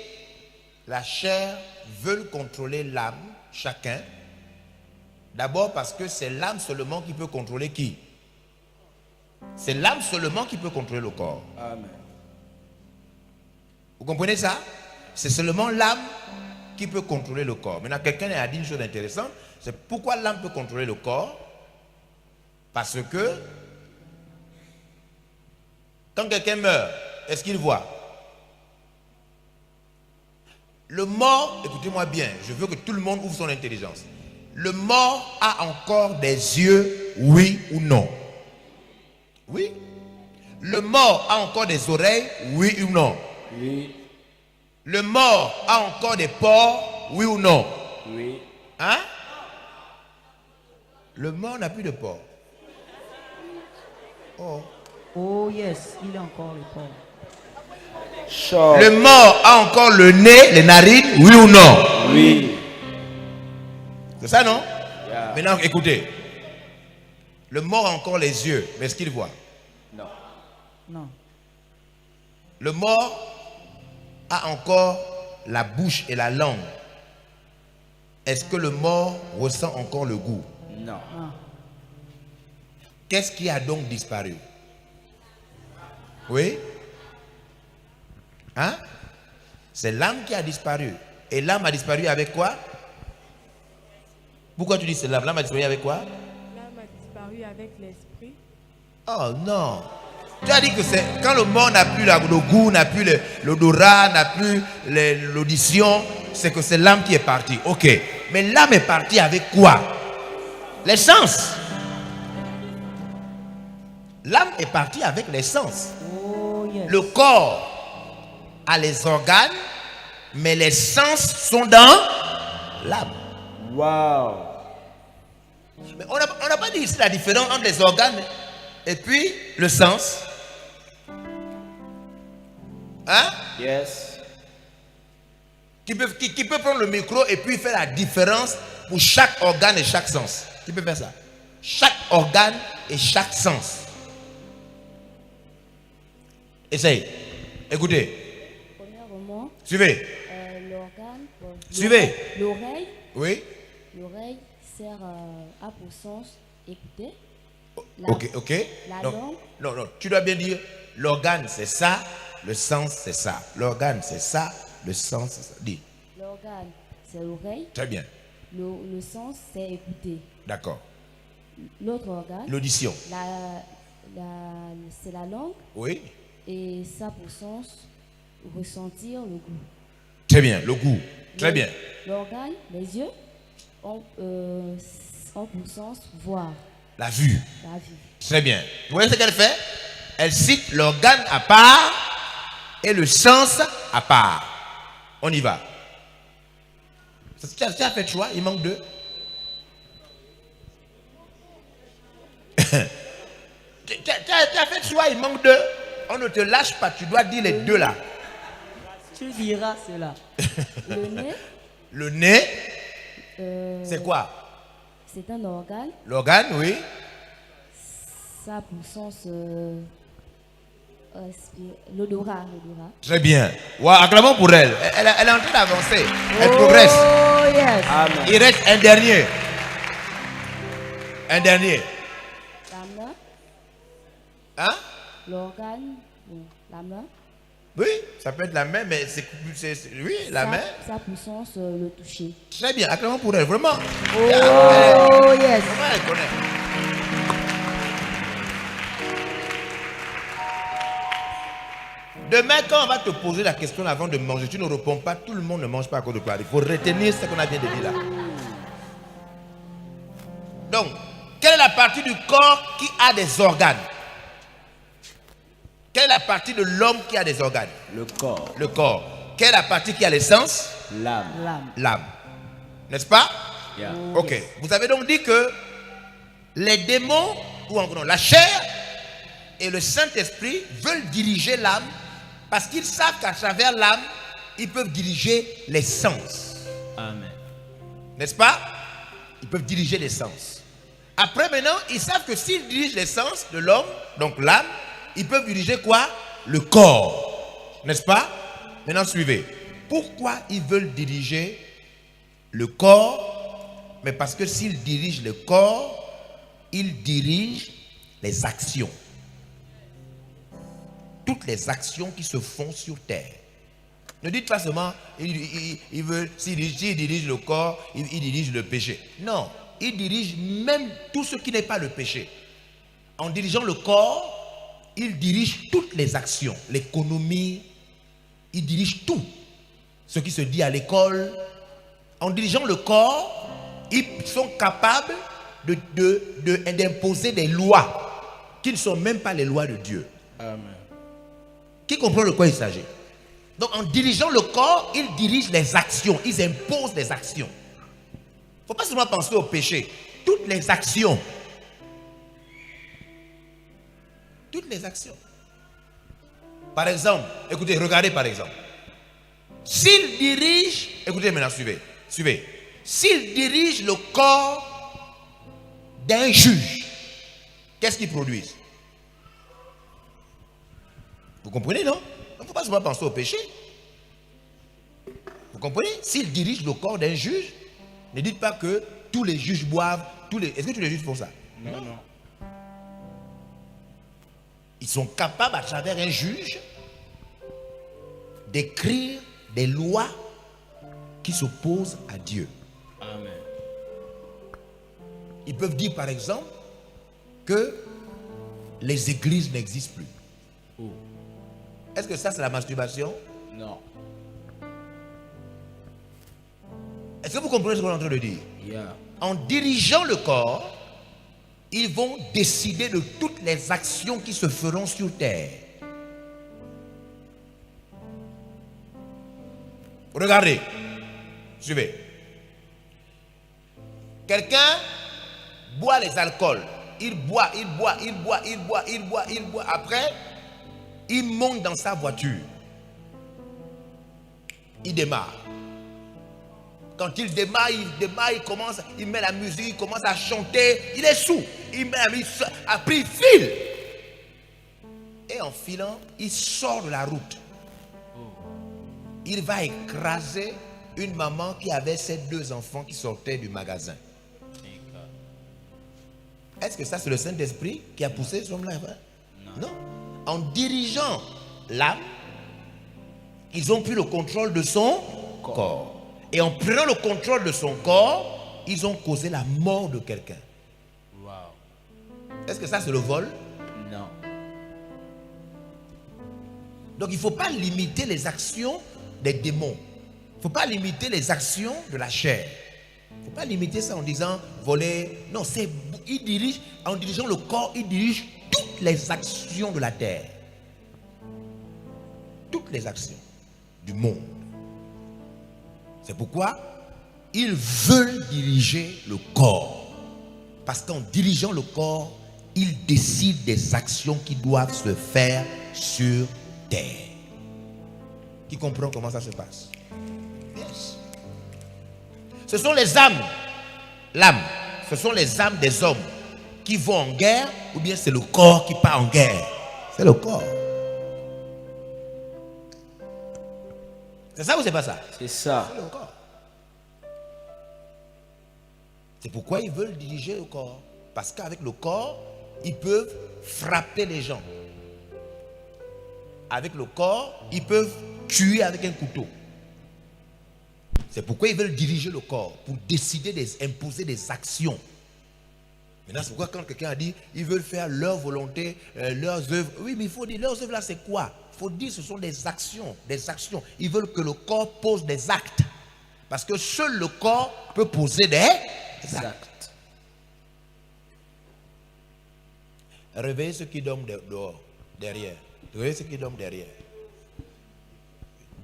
Speaker 1: la chair veulent contrôler l'âme, chacun. D'abord parce que c'est l'âme seulement qui peut contrôler qui? C'est l'âme seulement qui peut contrôler le corps.
Speaker 2: Amen.
Speaker 1: Vous comprenez ça? C'est seulement l'âme qui peut contrôler le corps. Maintenant, quelqu'un a dit une chose intéressante. C'est pourquoi l'âme peut contrôler le corps? Parce que quand quelqu'un meurt, est-ce qu'il voit? Le mort, écoutez-moi bien, je veux que tout le monde ouvre son intelligence. Le mort a encore des yeux, oui ou non? Oui. Le mort a encore des oreilles, oui ou non?
Speaker 2: Oui.
Speaker 1: Le mort a encore des pores, oui ou non?
Speaker 2: Oui.
Speaker 1: Hein? Le mort n'a plus de pores. Oh.
Speaker 3: Oh yes, il a encore le corps.
Speaker 2: Choc.
Speaker 1: Le mort a encore le nez, les narines, oui ou non?
Speaker 2: Oui.
Speaker 1: C'est ça, non?
Speaker 2: Yeah.
Speaker 1: Maintenant, écoutez. Le mort a encore les yeux, mais est-ce qu'il voit?
Speaker 2: Non.
Speaker 3: Non.
Speaker 1: Le mort a encore la bouche et la langue. Est-ce que le mort ressent encore le goût?
Speaker 2: Non.
Speaker 1: Qu'est-ce qui a donc disparu? Oui? Hein? C'est l'âme qui a disparu. Et l'âme a disparu avec quoi? Pourquoi tu dis c'est l'âme? L'âme a disparu avec quoi?
Speaker 5: L'âme a disparu avec l'esprit.
Speaker 1: Oh non. Tu as dit que c'est quand le mort n'a plus le goût, n'a plus l'odorat, n'a plus l'audition, c'est que c'est l'âme qui est partie. Ok. Mais l'âme est partie avec quoi? Les sens. L'âme est partie avec les sens.
Speaker 3: Oh yes.
Speaker 1: Le corps a les organes, mais les sens sont dans l'âme.
Speaker 2: Wow.
Speaker 1: Mais on n'a pas dit ici la différence entre les organes et puis le sens. Hein?
Speaker 2: Yes.
Speaker 1: Qui peut prendre le micro et puis faire la différence pour chaque organe et chaque sens? Qui peut faire ça? Chaque organe et chaque sens. Essaye. Écoutez.
Speaker 5: Premièrement,
Speaker 1: Suivez.
Speaker 5: l'organe.
Speaker 1: Suivez.
Speaker 5: L'oreille.
Speaker 1: Oui.
Speaker 5: L'oreille sert à pour sens écouter.
Speaker 1: Ok.
Speaker 5: La
Speaker 1: Non,
Speaker 5: langue.
Speaker 1: non. Tu dois bien dire l'organe c'est ça, le sens c'est ça. L'organe c'est ça, le sens c'est ça. Dis.
Speaker 5: L'organe, c'est l'oreille.
Speaker 1: Très bien.
Speaker 5: Le sens, c'est écouter.
Speaker 1: D'accord.
Speaker 5: L'autre organe.
Speaker 1: L'audition.
Speaker 5: C'est la langue.
Speaker 1: Oui.
Speaker 5: Et ça pour sens, ressentir le goût.
Speaker 1: Très bien, le goût. Très bien.
Speaker 5: L'organe, les yeux, ont pour sens voir.
Speaker 1: La vue.
Speaker 5: La vue.
Speaker 1: Très bien. Vous voyez ce qu'elle fait? Elle cite l'organe à part et le sens à part. On y va. Tu as fait le choix, il manque deux. Tu as fait le choix, il manque deux. On ne te lâche pas, tu dois dire les deux là.
Speaker 3: Tu diras cela.
Speaker 5: Le nez.
Speaker 1: Le nez, c'est quoi?
Speaker 5: C'est un organe.
Speaker 1: L'organe, oui.
Speaker 5: Ça pour sens l'odorat.
Speaker 1: Très bien. Ouais, acclamons pour elle. Elle est en train d'avancer. Elle progresse.
Speaker 3: Oh yes.
Speaker 2: Amen.
Speaker 1: Il reste un dernier. Un dernier.
Speaker 5: La main.
Speaker 1: Hein?
Speaker 5: L'organe, la main.
Speaker 1: Oui, ça peut être la main, mais c'est oui, la main.
Speaker 5: Ça pour sens le toucher.
Speaker 1: Très bien, acclamons pour elle, vraiment.
Speaker 3: Oh yes.
Speaker 1: Vraiment, elle connaît. Demain, quand on va te poser la question avant de manger, tu ne réponds pas, tout le monde ne mange pas à cause de toi. Il faut retenir ce qu'on a bien dit là. Donc, quelle est la partie du corps qui a des organes? Quelle est la partie de l'homme qui a des organes?
Speaker 2: Le corps.
Speaker 1: Le corps. Quelle est la partie qui a l'essence?
Speaker 2: L'âme.
Speaker 1: L'âme. N'est-ce pas?
Speaker 2: Yeah.
Speaker 1: Ok. Vous avez donc dit que les démons, ou encore la chair et le Saint-Esprit veulent diriger l'âme parce qu'ils savent qu'à travers l'âme, ils peuvent diriger les sens.
Speaker 2: Amen.
Speaker 1: N'est-ce pas? Ils peuvent diriger les sens. Après maintenant, ils savent que s'ils dirigent les sens de l'homme, donc l'âme, ils peuvent diriger quoi? Le corps. N'est-ce pas? Maintenant, suivez. Pourquoi ils veulent diriger le corps? Mais parce que s'ils dirigent le corps, ils dirigent les actions. Toutes les actions qui se font sur terre. Ne dites pas seulement, s'il dirige le corps, il dirige le péché. Non, il dirige même tout ce qui n'est pas le péché. En dirigeant le corps, il dirige toutes les actions, l'économie, il dirige tout. Ce qui se dit à l'école. En dirigeant le corps, ils sont capables d'imposer des lois qui ne sont même pas les lois de Dieu.
Speaker 2: Amen.
Speaker 1: Qui comprend de quoi il s'agit? Donc en dirigeant le corps, ils dirigent les actions, ils imposent des actions. Il ne faut pas seulement penser au péché. Toutes les actions. Toutes les actions. Par exemple, écoutez, regardez par exemple. S'il dirige, écoutez maintenant, suivez. S'il dirige le corps d'un juge, qu'est-ce qu'il produit? Vous comprenez, non? Il ne faut pas seulement penser au péché. Vous comprenez? S'il dirige le corps d'un juge, ne dites pas que tous les juges boivent. Est-ce que tous les juges font ça?
Speaker 12: Non.
Speaker 1: Ils sont capables, à travers un juge, d'écrire des lois qui s'opposent à Dieu.
Speaker 2: Amen.
Speaker 1: Ils peuvent dire, par exemple, que les églises n'existent plus.
Speaker 2: Oh.
Speaker 1: Est-ce que ça, c'est la masturbation?
Speaker 2: Non.
Speaker 1: Est-ce que vous comprenez ce qu'on est en train de dire?
Speaker 2: Yeah.
Speaker 1: En dirigeant le corps, ils vont décider de toutes les actions qui se feront sur terre. Regardez. Suivez. Quelqu'un boit les alcools. Il boit. Après, il monte dans sa voiture. Il démarre. Quand il démarre, il met la musique, il commence à chanter. Il est sous. Il met la musique, après il file. Et en filant, il sort de la route. Il va écraser une maman qui avait ses 2 enfants qui sortaient du magasin. Est-ce que ça c'est le Saint-Esprit qui a poussé son homme-là? Non. En dirigeant l'âme, ils ont pris le contrôle de son corps. Et en prenant le contrôle de son corps, ils ont causé la mort de quelqu'un.
Speaker 2: Wow.
Speaker 1: Est-ce que ça c'est le vol?
Speaker 2: Non.
Speaker 1: Donc il ne faut pas limiter les actions des démons. Il ne faut pas limiter les actions de la chair. Il ne faut pas limiter ça en disant voler. Non, en dirigeant le corps, il dirige toutes les actions de la terre. Toutes les actions du monde. C'est pourquoi ils veulent diriger le corps. Parce qu'en dirigeant le corps, ils décident des actions qui doivent se faire sur terre. Qui comprend comment ça se passe? Yes. Ce sont les âmes. L'âme. Ce sont les âmes des hommes qui vont en guerre, ou bien c'est le corps qui part en guerre. C'est le corps. C'est ça ou c'est pas ça?
Speaker 2: C'est ça.
Speaker 1: C'est le corps. C'est pourquoi ils veulent diriger le corps. Parce qu'avec le corps, ils peuvent frapper les gens. Avec le corps, ils peuvent tuer avec un couteau. C'est pourquoi ils veulent diriger le corps, pour décider d'imposer des actions. Maintenant, c'est pourquoi quand quelqu'un a dit, ils veulent faire leur volonté, leurs œuvres. Oui, mais il faut dire, leurs œuvres là, c'est quoi? Il faut dire, ce sont des actions, des actions. Ils veulent que le corps pose des actes. Parce que seul le corps peut poser des actes. Réveillez ceux qui dorment dehors, derrière. Réveillez ceux qui dorment derrière.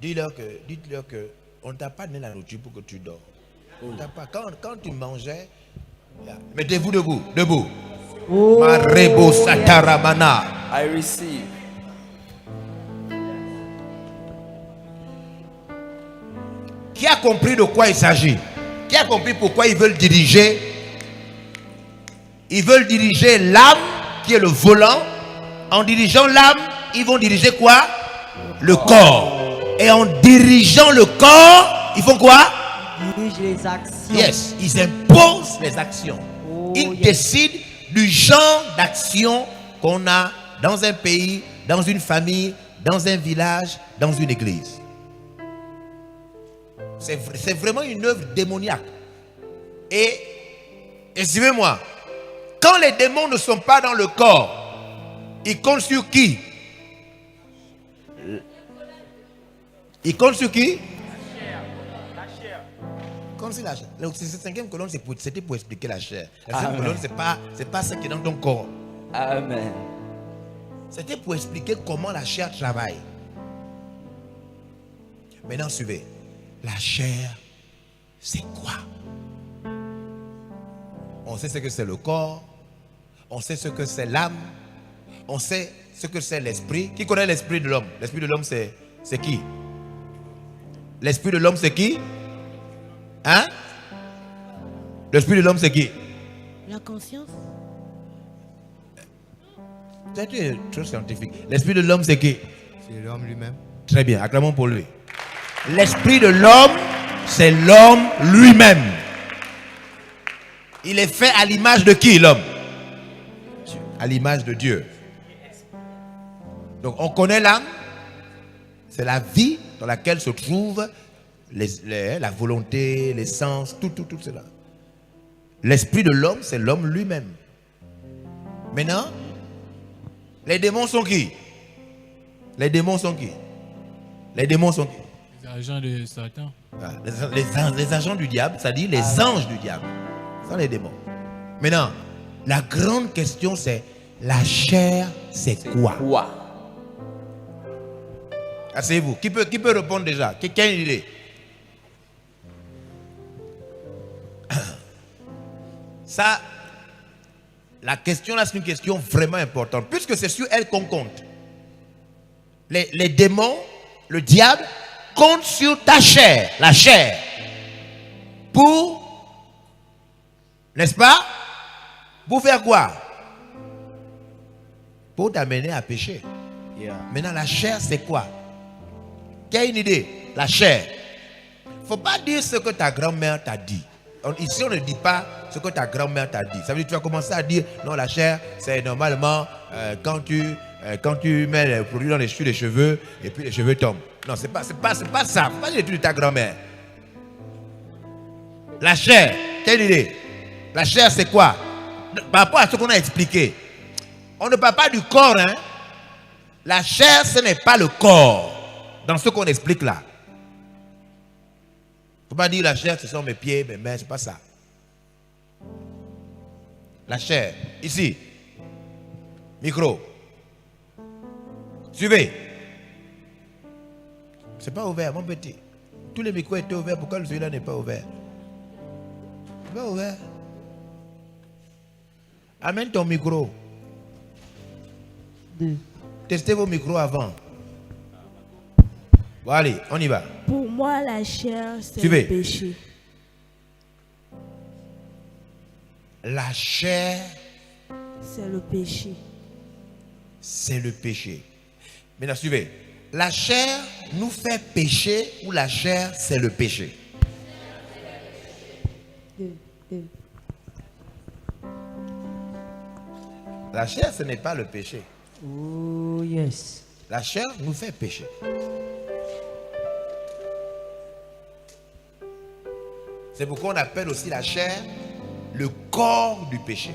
Speaker 1: Dites-leur que on ne t'a pas donné la nourriture pour que tu dors. On t'a pas. Quand tu mangeais, mettez-vous debout, debout. Marebo Sataramana.
Speaker 2: I receive.
Speaker 1: Qui a compris de quoi il s'agit? Qui a compris pourquoi ils veulent diriger? Ils veulent diriger l'âme qui est le volant. En dirigeant l'âme, ils vont diriger quoi? Le corps. Et en dirigeant le corps, ils font quoi?
Speaker 3: Ils dirigent les actions.
Speaker 1: Yes, ils imposent les actions. Ils décident du genre d'action qu'on a dans un pays, dans une famille, dans un village, dans une église. C'est vraiment une œuvre démoniaque. Et suivez-moi, quand les démons ne sont pas dans le corps, ils comptent sur qui? Ils comptent sur qui?
Speaker 12: La chair.
Speaker 1: Comme si la chair. Cette 5e colonne, c'était pour expliquer la chair. La 5e colonne, c'est pas ce qui est dans ton corps.
Speaker 2: Amen.
Speaker 1: C'était pour expliquer comment la chair travaille. Maintenant, suivez. La chair, c'est quoi? On sait ce que c'est le corps. On sait ce que c'est l'âme. On sait ce que c'est l'esprit. Qui connaît l'esprit de l'homme? L'esprit de l'homme, c'est qui? L'esprit de l'homme, c'est qui? Hein? L'esprit de l'homme, c'est qui?
Speaker 6: La conscience.
Speaker 1: C'est trop scientifique. L'esprit de l'homme, c'est qui?
Speaker 14: C'est l'homme lui-même.
Speaker 1: Très bien, acclamons pour lui. L'esprit de l'homme, c'est l'homme lui-même. Il est fait à l'image de qui, l'homme? À l'image de Dieu. Donc, on connaît l'âme. C'est la vie dans laquelle se trouve la volonté, les sens, tout cela. L'esprit de l'homme, c'est l'homme lui-même. Maintenant, les démons sont qui? Les démons sont qui? Les démons sont qui?
Speaker 16: Les agents de Satan.
Speaker 1: Les agents du diable, c'est-à-dire les anges du diable. Ce sont les démons. Maintenant, la grande question c'est, la chair, c'est quoi? Asseyez-vous. Qui peut répondre déjà? Qui a une idée? Ça, La question là, c'est une question vraiment importante, puisque c'est sur elle qu'on compte. Les démons, le diable, comptent sur ta chair, la chair, pour, n'est-ce pas, pour faire quoi? Pour t'amener à pécher. Maintenant, la chair, c'est quoi? Quelle idée? La chair. Il ne faut pas dire ce que ta grand-mère t'a dit. Ici, on ne dit pas ce que ta grand-mère t'a dit. Ça veut dire que tu vas commencer à dire, non, la chair, c'est normalement quand tu mets le produit dans les cheveux et puis les cheveux tombent. Non, c'est pas ça. Il ne faut pas dire tout de ta grand-mère. La chair, quelle idée? La chair, c'est quoi? Par rapport à ce qu'on a expliqué, on ne parle pas du corps, hein? La chair, ce n'est pas le corps. Dans ce qu'on explique là. Il ne faut pas dire la chair, ce sont mes pieds, mes mains, c'est pas ça. La chair, ici. Micro. Suivez. C'est pas ouvert, mon petit. Tous les micros étaient ouverts, pourquoi celui-là n'est pas ouvert? Pas ouvert. Amène ton micro. Testez vos micros avant. Bon, allez, on y va.
Speaker 5: Pour moi, la chair, c'est
Speaker 1: Suivez.
Speaker 5: le péché.
Speaker 1: La chair,
Speaker 5: C'est le péché.
Speaker 1: c'est le péché. Maintenant, suivez. La chair nous fait pécher ou la chair, c'est le péché? La chair, ce n'est pas le péché.
Speaker 3: Oh, yes.
Speaker 1: La chair nous fait pécher. C'est pourquoi on appelle aussi la chair le corps du péché.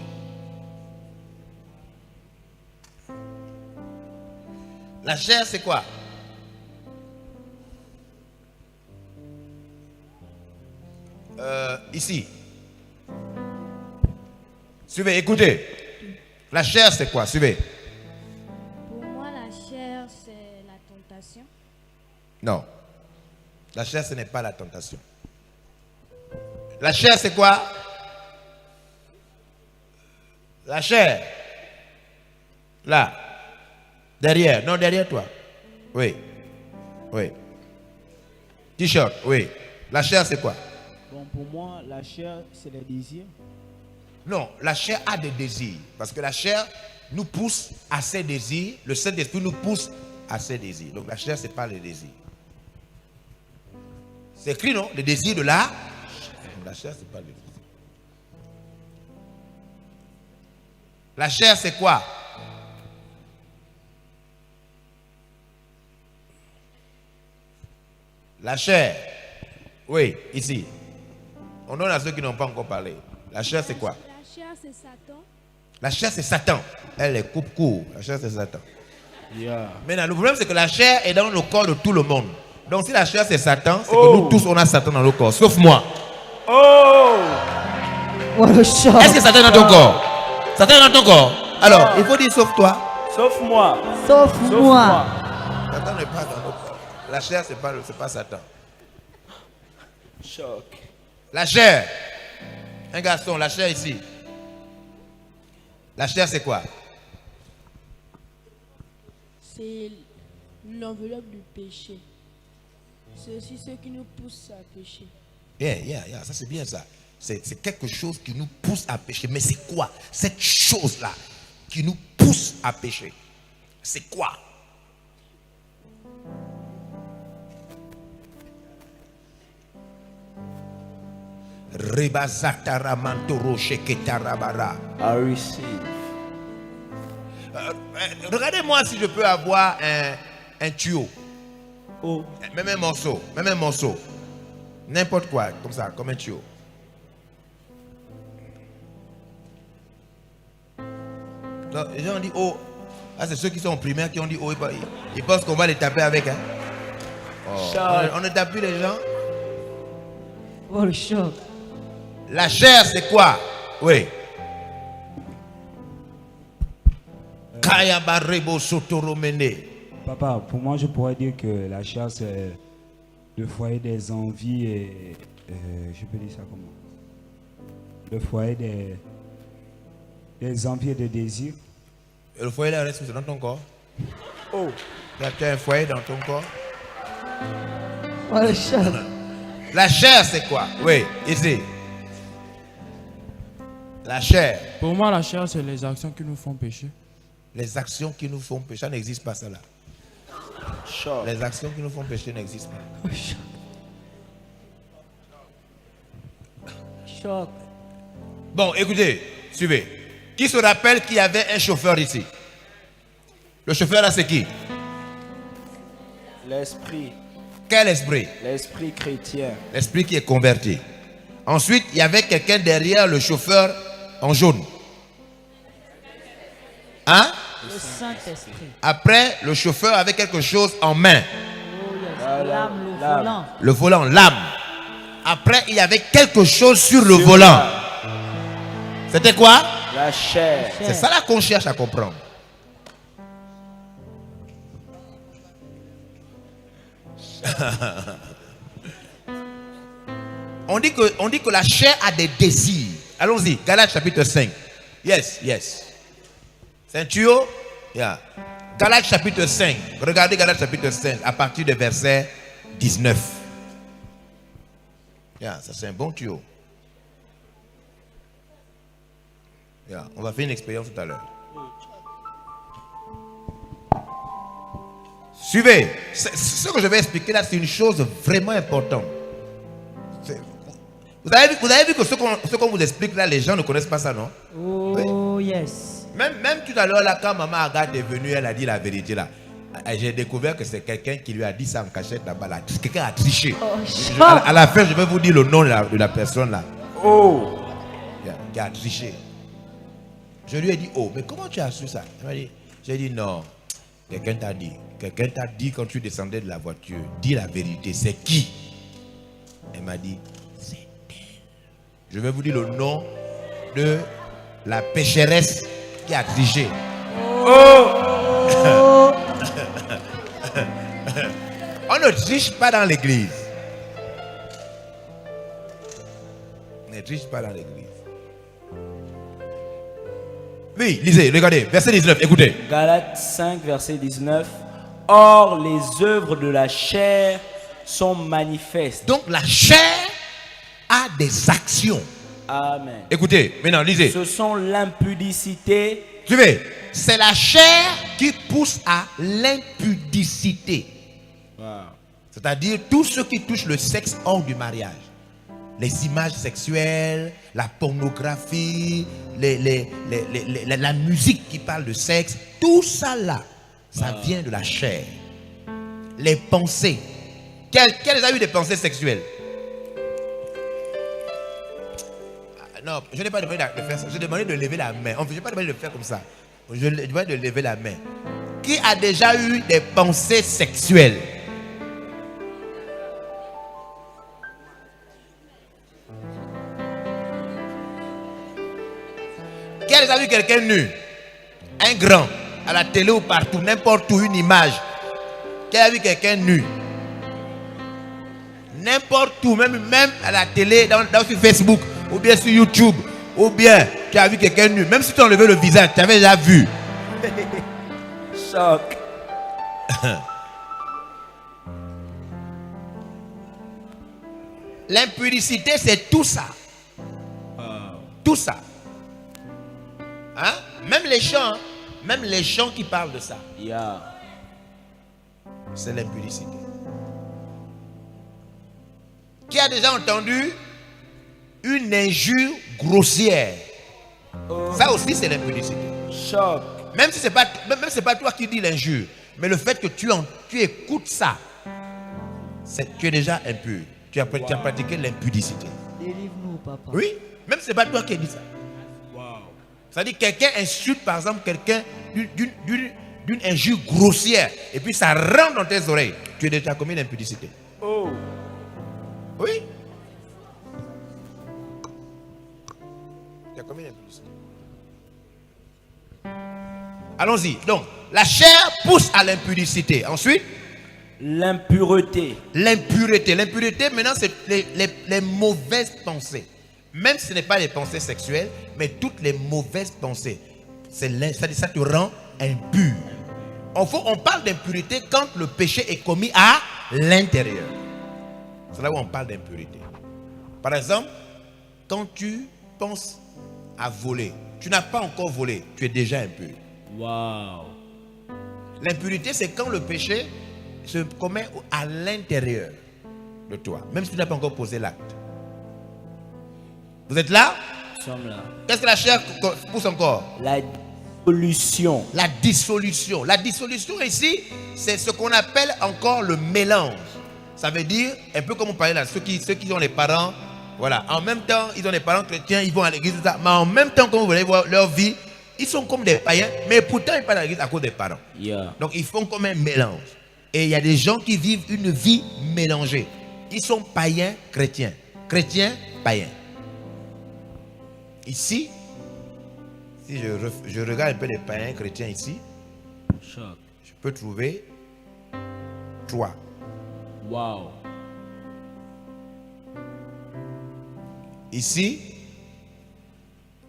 Speaker 1: La chair, c'est quoi? Ici. Suivez, écoutez. La chair, c'est quoi? Suivez.
Speaker 17: Pour moi, la chair, c'est la tentation.
Speaker 1: Non. La chair, ce n'est pas la tentation. La chair, c'est quoi? La chair. Là. Derrière. Non, derrière toi. Oui. Oui. T-shirt. Oui. La chair, c'est quoi?
Speaker 18: Bon, pour moi, la chair, c'est les désirs.
Speaker 1: Non, la chair a des désirs. Parce que la chair nous pousse à ses désirs. Le Saint-Esprit nous pousse à ses désirs. Donc la chair, ce n'est pas les désirs. C'est écrit, non? Les désirs de la chair, ce n'est pas les désirs. La chair, c'est quoi? La chair. Oui, ici. On donne à ceux qui n'ont pas encore parlé. La chair, c'est quoi?
Speaker 17: La chair, c'est Satan.
Speaker 1: La chair, c'est Satan. Elle est coupe-court. La chair, c'est Satan.
Speaker 18: Yeah.
Speaker 1: Maintenant, le problème, c'est que la chair est dans le corps de tout le monde. Donc, si la chair, c'est Satan, c'est que nous tous, on a Satan dans le corps. Sauf moi.
Speaker 3: Oh, le choc.
Speaker 1: Est-ce que Satan est dans ton corps? Satan est dans ton corps? Alors, il faut dire sauf toi.
Speaker 18: Sauf moi.
Speaker 3: Sauf moi.
Speaker 1: Satan n'est pas dans notre corps. La chair, c'est pas Satan.
Speaker 18: Choc.
Speaker 1: La chair. Un garçon, la chair ici. La chair, c'est quoi?
Speaker 5: C'est l'enveloppe du péché. C'est aussi ce qui nous pousse à pécher.
Speaker 1: Yeah, ça c'est bien ça. C'est quelque chose qui nous pousse à pécher. Mais c'est quoi cette chose-là qui nous pousse à pécher? C'est quoi?
Speaker 18: I receive.
Speaker 1: Regardez-moi si je peux avoir un tuyau. Même un morceau. N'importe quoi, comme ça, comme un tuyau. Donc, les gens ont dit oh. Ah, c'est ceux qui sont en primaire qui ont dit oh. Ils pensent qu'on va les taper avec. Hein? Oh. On ne tape plus les gens.
Speaker 3: Oh, le choc.
Speaker 1: La chair, c'est quoi? Oui.
Speaker 19: Papa, pour moi, je pourrais dire que la chair, c'est le foyer des envies et... je peux dire ça comment? Le foyer des... des envies et des désirs.
Speaker 1: Et le foyer là reste dans ton corps.
Speaker 18: Oh.
Speaker 1: Tu as un foyer dans ton corps.
Speaker 3: Oh, la chair.
Speaker 1: La chair, c'est quoi? Oui, ici. La chair.
Speaker 12: Pour moi, la chair, c'est les actions qui nous font pécher.
Speaker 1: Les actions qui nous font pécher, ça n'existe pas ça là. Les actions qui nous font pécher n'existent pas.
Speaker 3: Choc.
Speaker 1: Bon, écoutez, suivez. Qui se rappelle qu'il y avait un chauffeur ici? Le chauffeur là, c'est qui?
Speaker 18: L'esprit.
Speaker 1: Quel esprit?
Speaker 18: L'esprit chrétien.
Speaker 1: L'esprit qui est converti. Ensuite, il y avait quelqu'un derrière le chauffeur en jaune. Hein?
Speaker 3: Le Saint-Esprit.
Speaker 1: Après, le chauffeur avait quelque chose en main.
Speaker 3: L'âme, le volant.
Speaker 1: Le volant, l'âme. Après, il y avait quelque chose sur le volant. C'était quoi?
Speaker 18: La chair.
Speaker 1: C'est ça là qu'on cherche à comprendre. On dit que la chair a des désirs. Allons-y, Galates chapitre 5. Yes. C'est un tuyau? Yeah. Galates chapitre 5. Regardez Galates chapitre 5 à partir du verset 19. Yeah, ça c'est un bon tuyau. Yeah, on va faire une expérience tout à l'heure. Suivez. Ce que je vais expliquer là, c'est une chose vraiment importante. Vous avez vu que ce qu'on vous explique là, les gens ne connaissent pas ça, non?
Speaker 3: Oh, oui. Yes.
Speaker 1: Même tout à l'heure, là, quand Maman Agathe est venue, elle a dit la vérité là. J'ai découvert que c'est quelqu'un qui lui a dit ça en cachette là-bas. Là. Quelqu'un a triché.
Speaker 3: Oh,
Speaker 1: à la fin, je vais vous dire le nom de la personne là. Oh! Qui a triché. Je lui ai dit, oh, mais comment tu as su ça? J'ai dit, non. Quelqu'un t'a dit. Quelqu'un t'a dit quand tu descendais de la voiture. Dis la vérité. C'est qui? Elle m'a dit, c'est elle. Je vais vous dire le nom de la pécheresse qui a triché. Oh! On ne triche pas dans l'église. On ne triche pas dans l'église. Oui, lisez, regardez, verset 19, écoutez.
Speaker 18: Galates 5, verset 19. Or, les œuvres de la chair sont manifestes.
Speaker 1: Donc, la chair a des actions.
Speaker 18: Amen.
Speaker 1: Écoutez, maintenant, lisez.
Speaker 18: Ce sont l'impudicité.
Speaker 1: Suivez. C'est la chair qui pousse à l'impudicité. Wow. C'est-à-dire tout ce qui touche le sexe hors du mariage. Les images sexuelles, la pornographie, la musique qui parle de sexe, tout ça là, ça vient de la chair. Les pensées. Quelles a eu des pensées sexuelles? Non, je n'ai pas demandé de faire ça. Je demandé de lever la main. Je n'ai pas demandé de faire comme ça. Je demandé de lever la main. Qui a déjà eu des pensées sexuelles? Qui a déjà vu quelqu'un nu? Un grand, à la télé ou partout, n'importe où, une image. Qui a vu quelqu'un nu? N'importe où, même à la télé, sur Facebook, ou bien sur YouTube, ou bien tu as vu quelqu'un nu. Même si tu as enlevé le visage, tu avais déjà vu.
Speaker 18: Choc.
Speaker 1: L'impudicité, c'est tout ça. Tout ça. Hein? Même les chants qui parlent de ça.
Speaker 18: Yeah.
Speaker 1: C'est l'impudicité. Qui a déjà entendu une injure grossière? Ça aussi, c'est l'impudicité.
Speaker 18: Choc.
Speaker 1: Même si c'est pas toi qui dis l'injure, mais le fait que tu écoutes ça, tu es déjà impur. Tu as pratiqué l'impudicité.
Speaker 3: Délivre-nous, papa.
Speaker 1: Oui, même si c'est pas toi qui dis ça. C'est-à-dire quelqu'un insulte par exemple quelqu'un d'une injure grossière et puis ça rentre dans tes oreilles. Tu as déjà commis l'impudicité.
Speaker 18: Oh.
Speaker 1: Oui. Tu as commis l'impudicité. Allons-y. Donc, la chair pousse à l'impudicité. Ensuite,
Speaker 18: l'impureté.
Speaker 1: L'impureté. L'impureté, maintenant, c'est les mauvaises pensées. Même si ce n'est pas les pensées sexuelles, mais toutes les mauvaises pensées. Ça te rend impur. On parle d'impurité quand le péché est commis à l'intérieur. C'est là où on parle d'impurité. Par exemple, quand tu penses à voler, tu n'as pas encore volé, tu es déjà impur.
Speaker 18: Wow.
Speaker 1: L'impurité, c'est quand le péché se commet à l'intérieur de toi, même si tu n'as pas encore posé l'acte. Vous êtes là?
Speaker 18: Nous sommes là.
Speaker 1: Qu'est-ce que la chair pousse encore?
Speaker 18: La dissolution.
Speaker 1: La dissolution. La dissolution ici, c'est ce qu'on appelle encore le mélange. Ça veut dire, un peu comme on parlait là, ceux qui ont les parents, voilà, en même temps, ils ont des parents chrétiens, ils vont à l'église, mais en même temps, quand vous voulez voir leur vie, ils sont comme des païens, mais pourtant ils partent à l'église à cause des parents. Donc ils font comme un mélange. Et il y a des gens qui vivent une vie mélangée. Ils sont païens, chrétiens. Chrétiens, païens. Ici, si je regarde un peu les païens chrétiens ici, je peux trouver 3.
Speaker 18: Wow.
Speaker 1: Ici,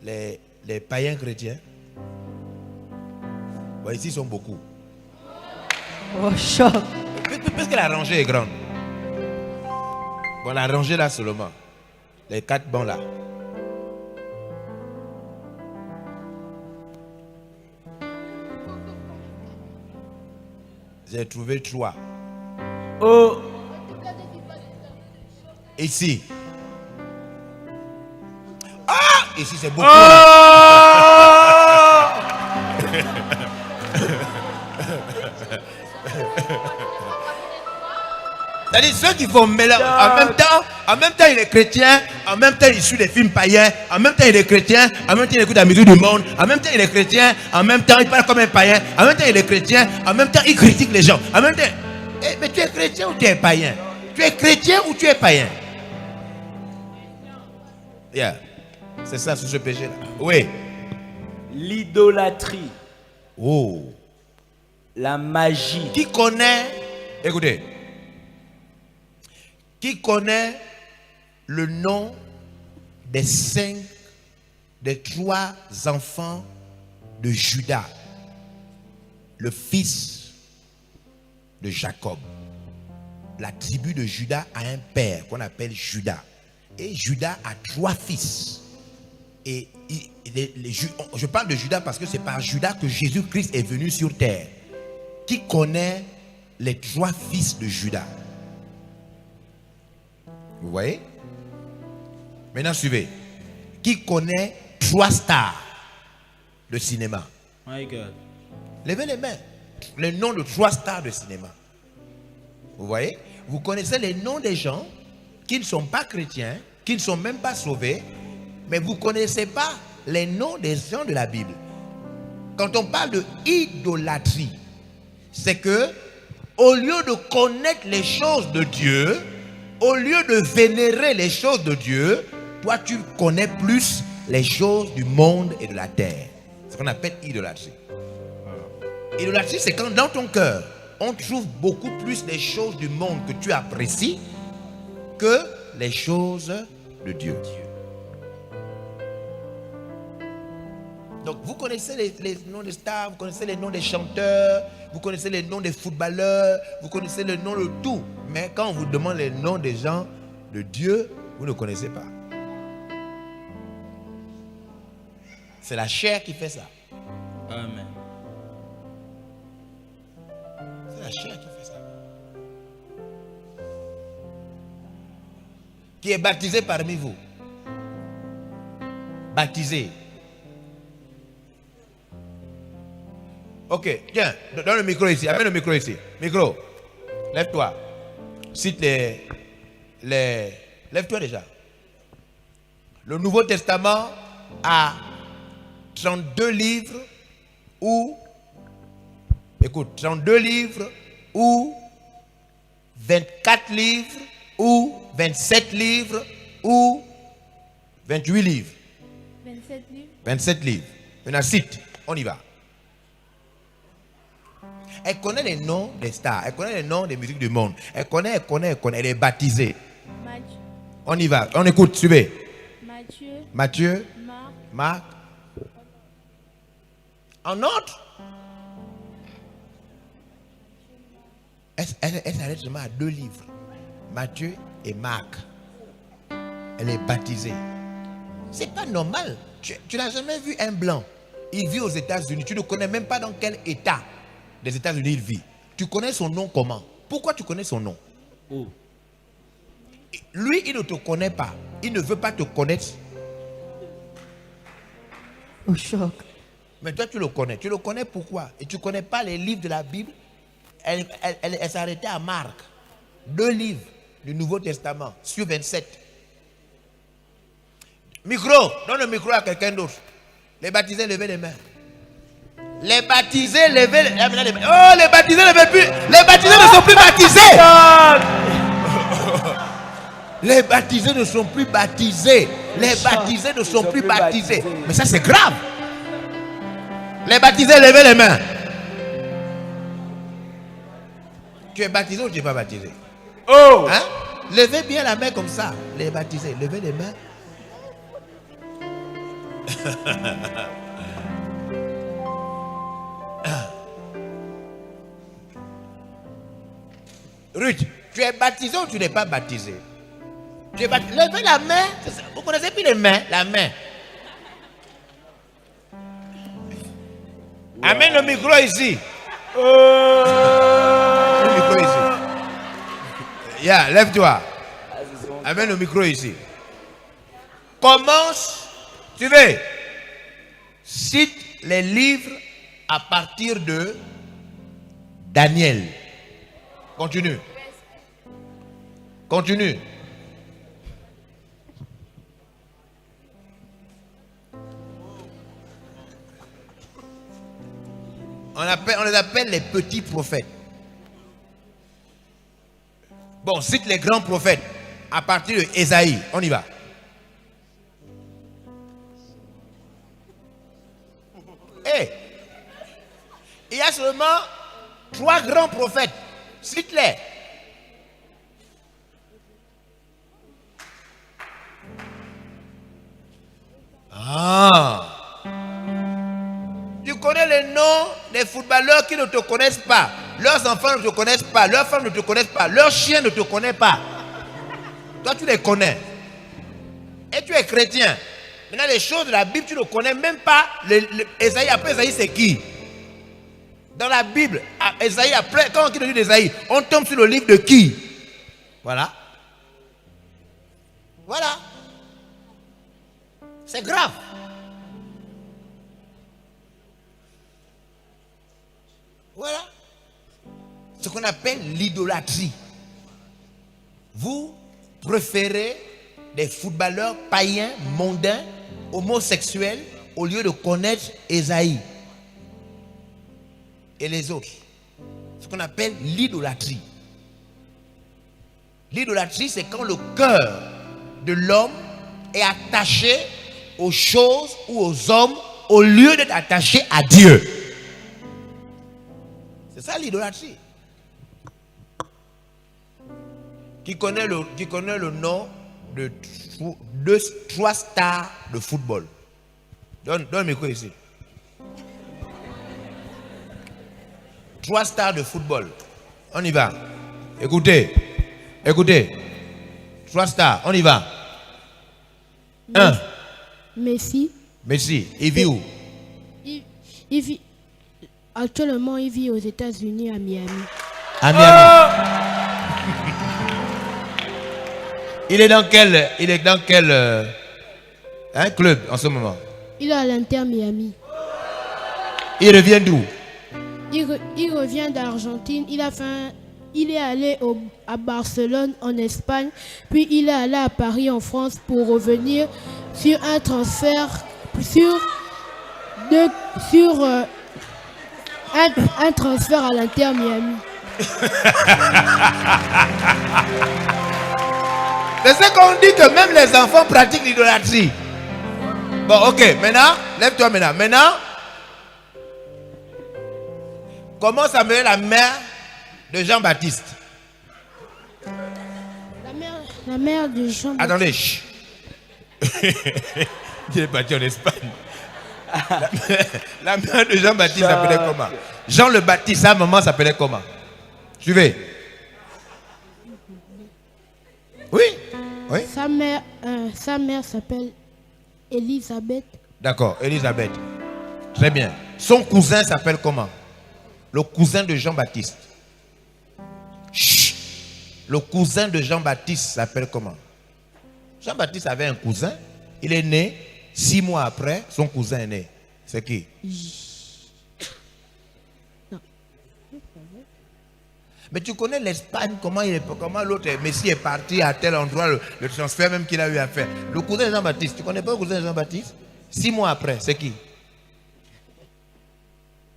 Speaker 1: les païens chrétiens, bon, ici ils sont beaucoup.
Speaker 3: Oh, choc.
Speaker 1: Parce que la rangée est grande. Bon, la rangée là seulement. Les 4 bancs là. J'ai trouvé 3.
Speaker 18: Oh.
Speaker 1: Ici. Ah! Ici c'est beaucoup. C'est-à-dire ceux qui font mélange. En même temps il est chrétien, en même temps il suit des films païens, en même temps il est chrétien, en même temps il écoute la musique du monde, en même temps il est chrétien, en même temps il parle comme un païen, en même temps il est chrétien, en même temps il critique les gens. En même temps, mais tu es chrétien ou tu es païen? Tu es chrétien ou tu es païen? Yeah. C'est ça, sur ce péché-là. Oui.
Speaker 18: L'idolâtrie.
Speaker 1: Oh.
Speaker 18: La magie.
Speaker 1: Qui connaît, écoutez, qui connaît le nom des 3 enfants de Judas, le fils de Jacob? La tribu de Judas a un père qu'on appelle Judas. Et Judas a 3 fils. Et je parle de Judas parce que c'est par Judas que Jésus-Christ est venu sur terre. Qui connaît les 3 fils de Judas? Vous voyez? Maintenant suivez. Qui connaît 3 stars de cinéma?
Speaker 18: My God.
Speaker 1: Levez les mains. Les noms de 3 stars de cinéma. Vous voyez? Vous connaissez les noms des gens qui ne sont pas chrétiens, qui ne sont même pas sauvés, mais vous ne connaissez pas les noms des gens de la Bible. Quand on parle de idolâtrie, c'est que au lieu de connaître les choses de Dieu, au lieu de vénérer les choses de Dieu, toi tu connais plus les choses du monde et de la terre. C'est ce qu'on appelle idolâtrie. Idolâtrie, c'est quand dans ton cœur, on trouve beaucoup plus les choses du monde que tu apprécies que les choses de Dieu. Donc vous connaissez les noms des stars, vous connaissez les noms des chanteurs, vous connaissez les noms des footballeurs, vous connaissez le nom de tout. Mais quand on vous demande les noms des gens de Dieu, vous ne connaissez pas. C'est la chair qui fait ça.
Speaker 18: Amen.
Speaker 1: C'est la chair qui fait ça. Qui est baptisé parmi vous? Baptisé. Ok, tiens, donne le micro ici. Amène le micro ici. Micro. Lève-toi. Cite lève-toi déjà. Le Nouveau Testament a 32 livres ou, écoute, 32 livres ou 24 livres ou 27 livres ou 28 livres.
Speaker 17: 27 livres.
Speaker 1: 27 livres. Maintenant, cite. On y va. Elle connaît les noms des stars. Elle connaît les noms des musiques du monde. Elle connaît. Elle est baptisée.
Speaker 17: Matthieu.
Speaker 1: On y va. On écoute. Suivez.
Speaker 17: Matthieu
Speaker 1: Matthieu. Marc. En autre. Elle s'arrête seulement à 2 livres. Matthieu et Marc. Elle est baptisée. C'est pas normal. Tu n'as jamais vu un blanc. Il vit aux États-Unis. Tu ne connais même pas dans quel état des États-Unis il vit. Tu connais son nom comment? Pourquoi tu connais son nom? Lui, il ne te connaît pas. Il ne veut pas te connaître.
Speaker 3: Au choc.
Speaker 1: Mais toi, tu le connais. Tu le connais pourquoi? Et tu ne connais pas les livres de la Bible. Elle s'est arrêtée à Marc. 2 livres du Nouveau Testament sur 27. Micro. Donne le micro à quelqu'un d'autre. Les baptisés, levez les mains. Les baptisés, levez les mains. Oh, les baptisés, levez plus. Les baptisés ne sont plus baptisés. Les baptisés ne sont plus baptisés. Les baptisés ne sont plus baptisés. Mais ça, c'est grave. Les baptisés, levez les mains. Tu es baptisé ou tu n'es pas baptisé? Oh! Hein? Levez bien la main comme ça. Les baptisés, levez les mains. Ruth, tu es baptisé ou tu n'es pas baptisé? Tu es baptisé. Levez la main. Vous connaissez plus les mains? La main. Wow. Amène le micro ici. Le micro ici. Yeah, lève-toi. Amène le micro ici. Commence. Tu veux? Cite les livres à partir de Daniel. Continue. Continue. On les appelle les petits prophètes. Bon, cite les grands prophètes à partir de Ésaïe. On y va. Hey, il y a seulement 3 grands prophètes. Cite-les. Ah. Tu connais les noms des footballeurs qui ne te connaissent pas. Leurs enfants ne te connaissent pas. Leurs femmes ne te connaissent pas. Leurs chiens ne te connaissent pas. Toi, tu les connais. Et tu es chrétien. Maintenant, les choses de la Bible, tu ne connais même pas. Ésaïe, après Ésaïe, c'est qui? Dans la Bible, Ésaïe, après, quand on quitte le livre d'Ésaïe, on tombe sur le livre de qui? Voilà. Voilà. C'est grave. Voilà. Ce qu'on appelle l'idolâtrie. Vous préférez des footballeurs païens, mondains, homosexuels, au lieu de connaître Ésaïe et les autres. Ce qu'on appelle l'idolâtrie. L'idolâtrie, c'est quand le cœur de l'homme est attaché aux choses ou aux hommes au lieu d'être attaché à Dieu. C'est ça l'idolâtrie. Qui connaît le nom de 3 stars de football? Donne le micro ici. 3 stars de football. On y va. Écoutez. 3 stars. On y va. 1.
Speaker 6: Messi.
Speaker 1: Il vit où?
Speaker 6: Il vit. Actuellement, il vit aux États-Unis, à Miami.
Speaker 1: À Miami. Il est dans quel club en ce moment?
Speaker 6: Il est à l'Inter Miami.
Speaker 1: Il revient d'où?
Speaker 6: Il revient d'Argentine. Il est allé à Barcelone en Espagne, puis il est allé à Paris en France pour revenir sur un transfert un transfert à l'Inter Miami.
Speaker 1: C'est ce qu'on dit, que même les enfants pratiquent l'idolâtrie. Bon, ok, maintenant, lève-toi maintenant. Maintenant, comment s'appelait la mère de Jean-Baptiste?
Speaker 6: La mère de Jean-Baptiste.
Speaker 1: Attendez. Il est parti en Espagne. La mère de Jean-Baptiste s'appelait comment? Jean le Baptiste, sa maman s'appelait comment? Suivez. Oui. Oui.
Speaker 6: Sa mère s'appelle Elisabeth.
Speaker 1: D'accord, Elisabeth. Très bien. Son cousin s'appelle comment? Le cousin de Jean-Baptiste. Chut. Le cousin de Jean-Baptiste s'appelle comment? Jean-Baptiste avait un cousin. Il est né 6 mois après, son cousin est né. C'est qui?
Speaker 6: Non.
Speaker 1: Mais tu connais l'Espagne, comment l'autre Messi est parti à tel endroit, le transfert même qu'il a eu à faire. Le cousin de Jean-Baptiste, tu connais pas le cousin de Jean-Baptiste? 6 mois après, c'est qui?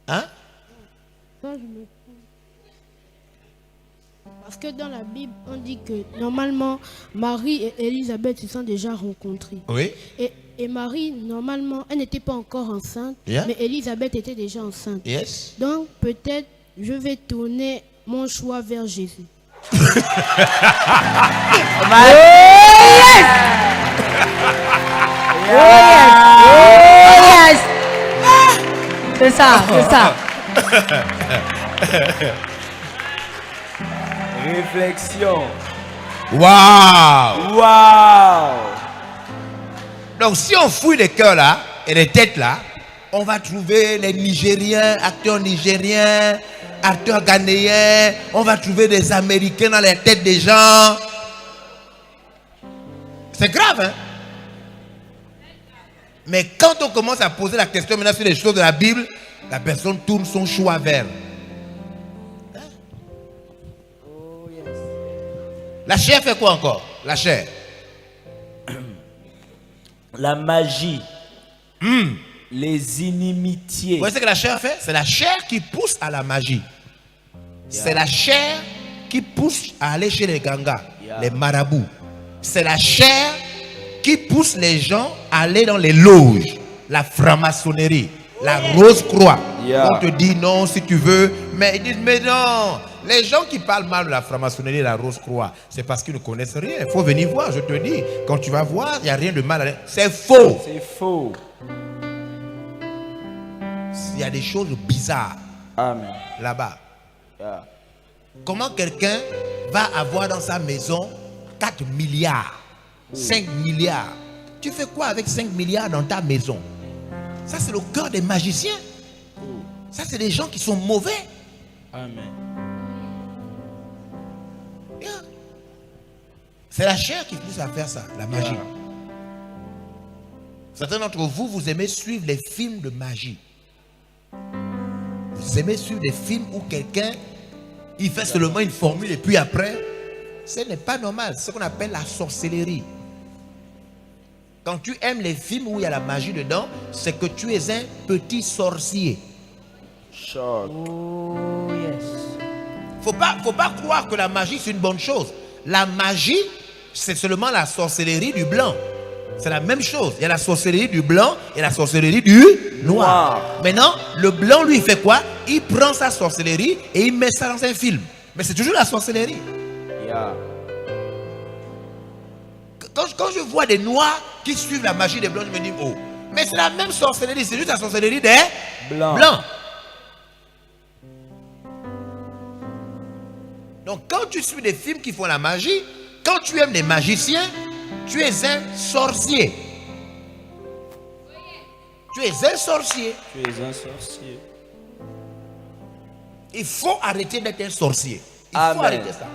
Speaker 1: Hein?
Speaker 6: Ça, je me... Parce que dans la Bible, on dit que normalement, Marie et Elisabeth se sont déjà rencontrées.
Speaker 1: Oui.
Speaker 6: Et Marie, normalement, elle n'était pas encore enceinte,
Speaker 1: Yeah.
Speaker 6: mais Elisabeth était déjà enceinte.
Speaker 1: Yes.
Speaker 6: Donc, peut-être, je vais tourner mon choix vers Jésus.
Speaker 4: Yes. C'est ça, c'est ça.
Speaker 18: Réflexion.
Speaker 1: Waouh!
Speaker 18: Waouh!
Speaker 1: Donc si on fouille les cœurs là et les têtes là, on va trouver les Nigériens, acteurs ghanéens, on va trouver des Américains dans les têtes des gens. C'est grave, hein? Mais quand on commence à poser la question maintenant sur les choses de la Bible, la personne tourne son choix vers. La chair fait quoi encore? La chair.
Speaker 18: La magie. Les inimitiés.
Speaker 1: Vous voyez ce que la chair fait? C'est la chair qui pousse à la magie. C'est la chair qui pousse à aller chez les gangas, les marabouts. C'est la chair qui pousse les gens à aller dans les loges, la franc-maçonnerie, la Rose-Croix. On te dit non si tu veux, mais ils disent mais non. Les gens qui parlent mal de la franc-maçonnerie et la Rose-Croix, c'est parce qu'ils ne connaissent rien. Il faut venir voir, je te dis. Quand tu vas voir, il n'y a rien de mal. C'est faux.
Speaker 18: C'est faux.
Speaker 1: Il y a des choses bizarres là-bas. Comment quelqu'un va avoir dans sa maison 4 milliards, 5 milliards? Tu fais quoi avec 5 milliards dans ta maison? Ça, c'est le cœur des magiciens. Ça, c'est des gens qui sont mauvais.
Speaker 18: Amen.
Speaker 1: C'est la chair qui pousse à faire ça, la magie. Certains d'entre vous, vous aimez suivre les films de magie. Vous aimez suivre des films où quelqu'un, il fait seulement une formule et puis après, ce n'est pas normal. C'est ce qu'on appelle la sorcellerie. Quand tu aimes les films où il y a la magie dedans, c'est que tu es un petit sorcier.
Speaker 4: Oh yes.
Speaker 1: Faut pas croire que la magie c'est une bonne chose. La magie, c'est seulement la sorcellerie du blanc. C'est la même chose. Il y a la sorcellerie du blanc et la sorcellerie du noir. Maintenant, le blanc, lui, il fait quoi? Il prend sa sorcellerie et il met ça dans un film. Mais c'est toujours la sorcellerie. Quand je vois des noirs qui suivent la magie des blancs, je me dis, oh, mais c'est la même sorcellerie, c'est juste la sorcellerie des blancs. Donc quand tu suis des films qui font la magie, quand tu aimes les magiciens, tu es un sorcier. Tu es un sorcier.
Speaker 18: Tu es un sorcier.
Speaker 1: Il faut arrêter d'être un sorcier. Il faut arrêter ça.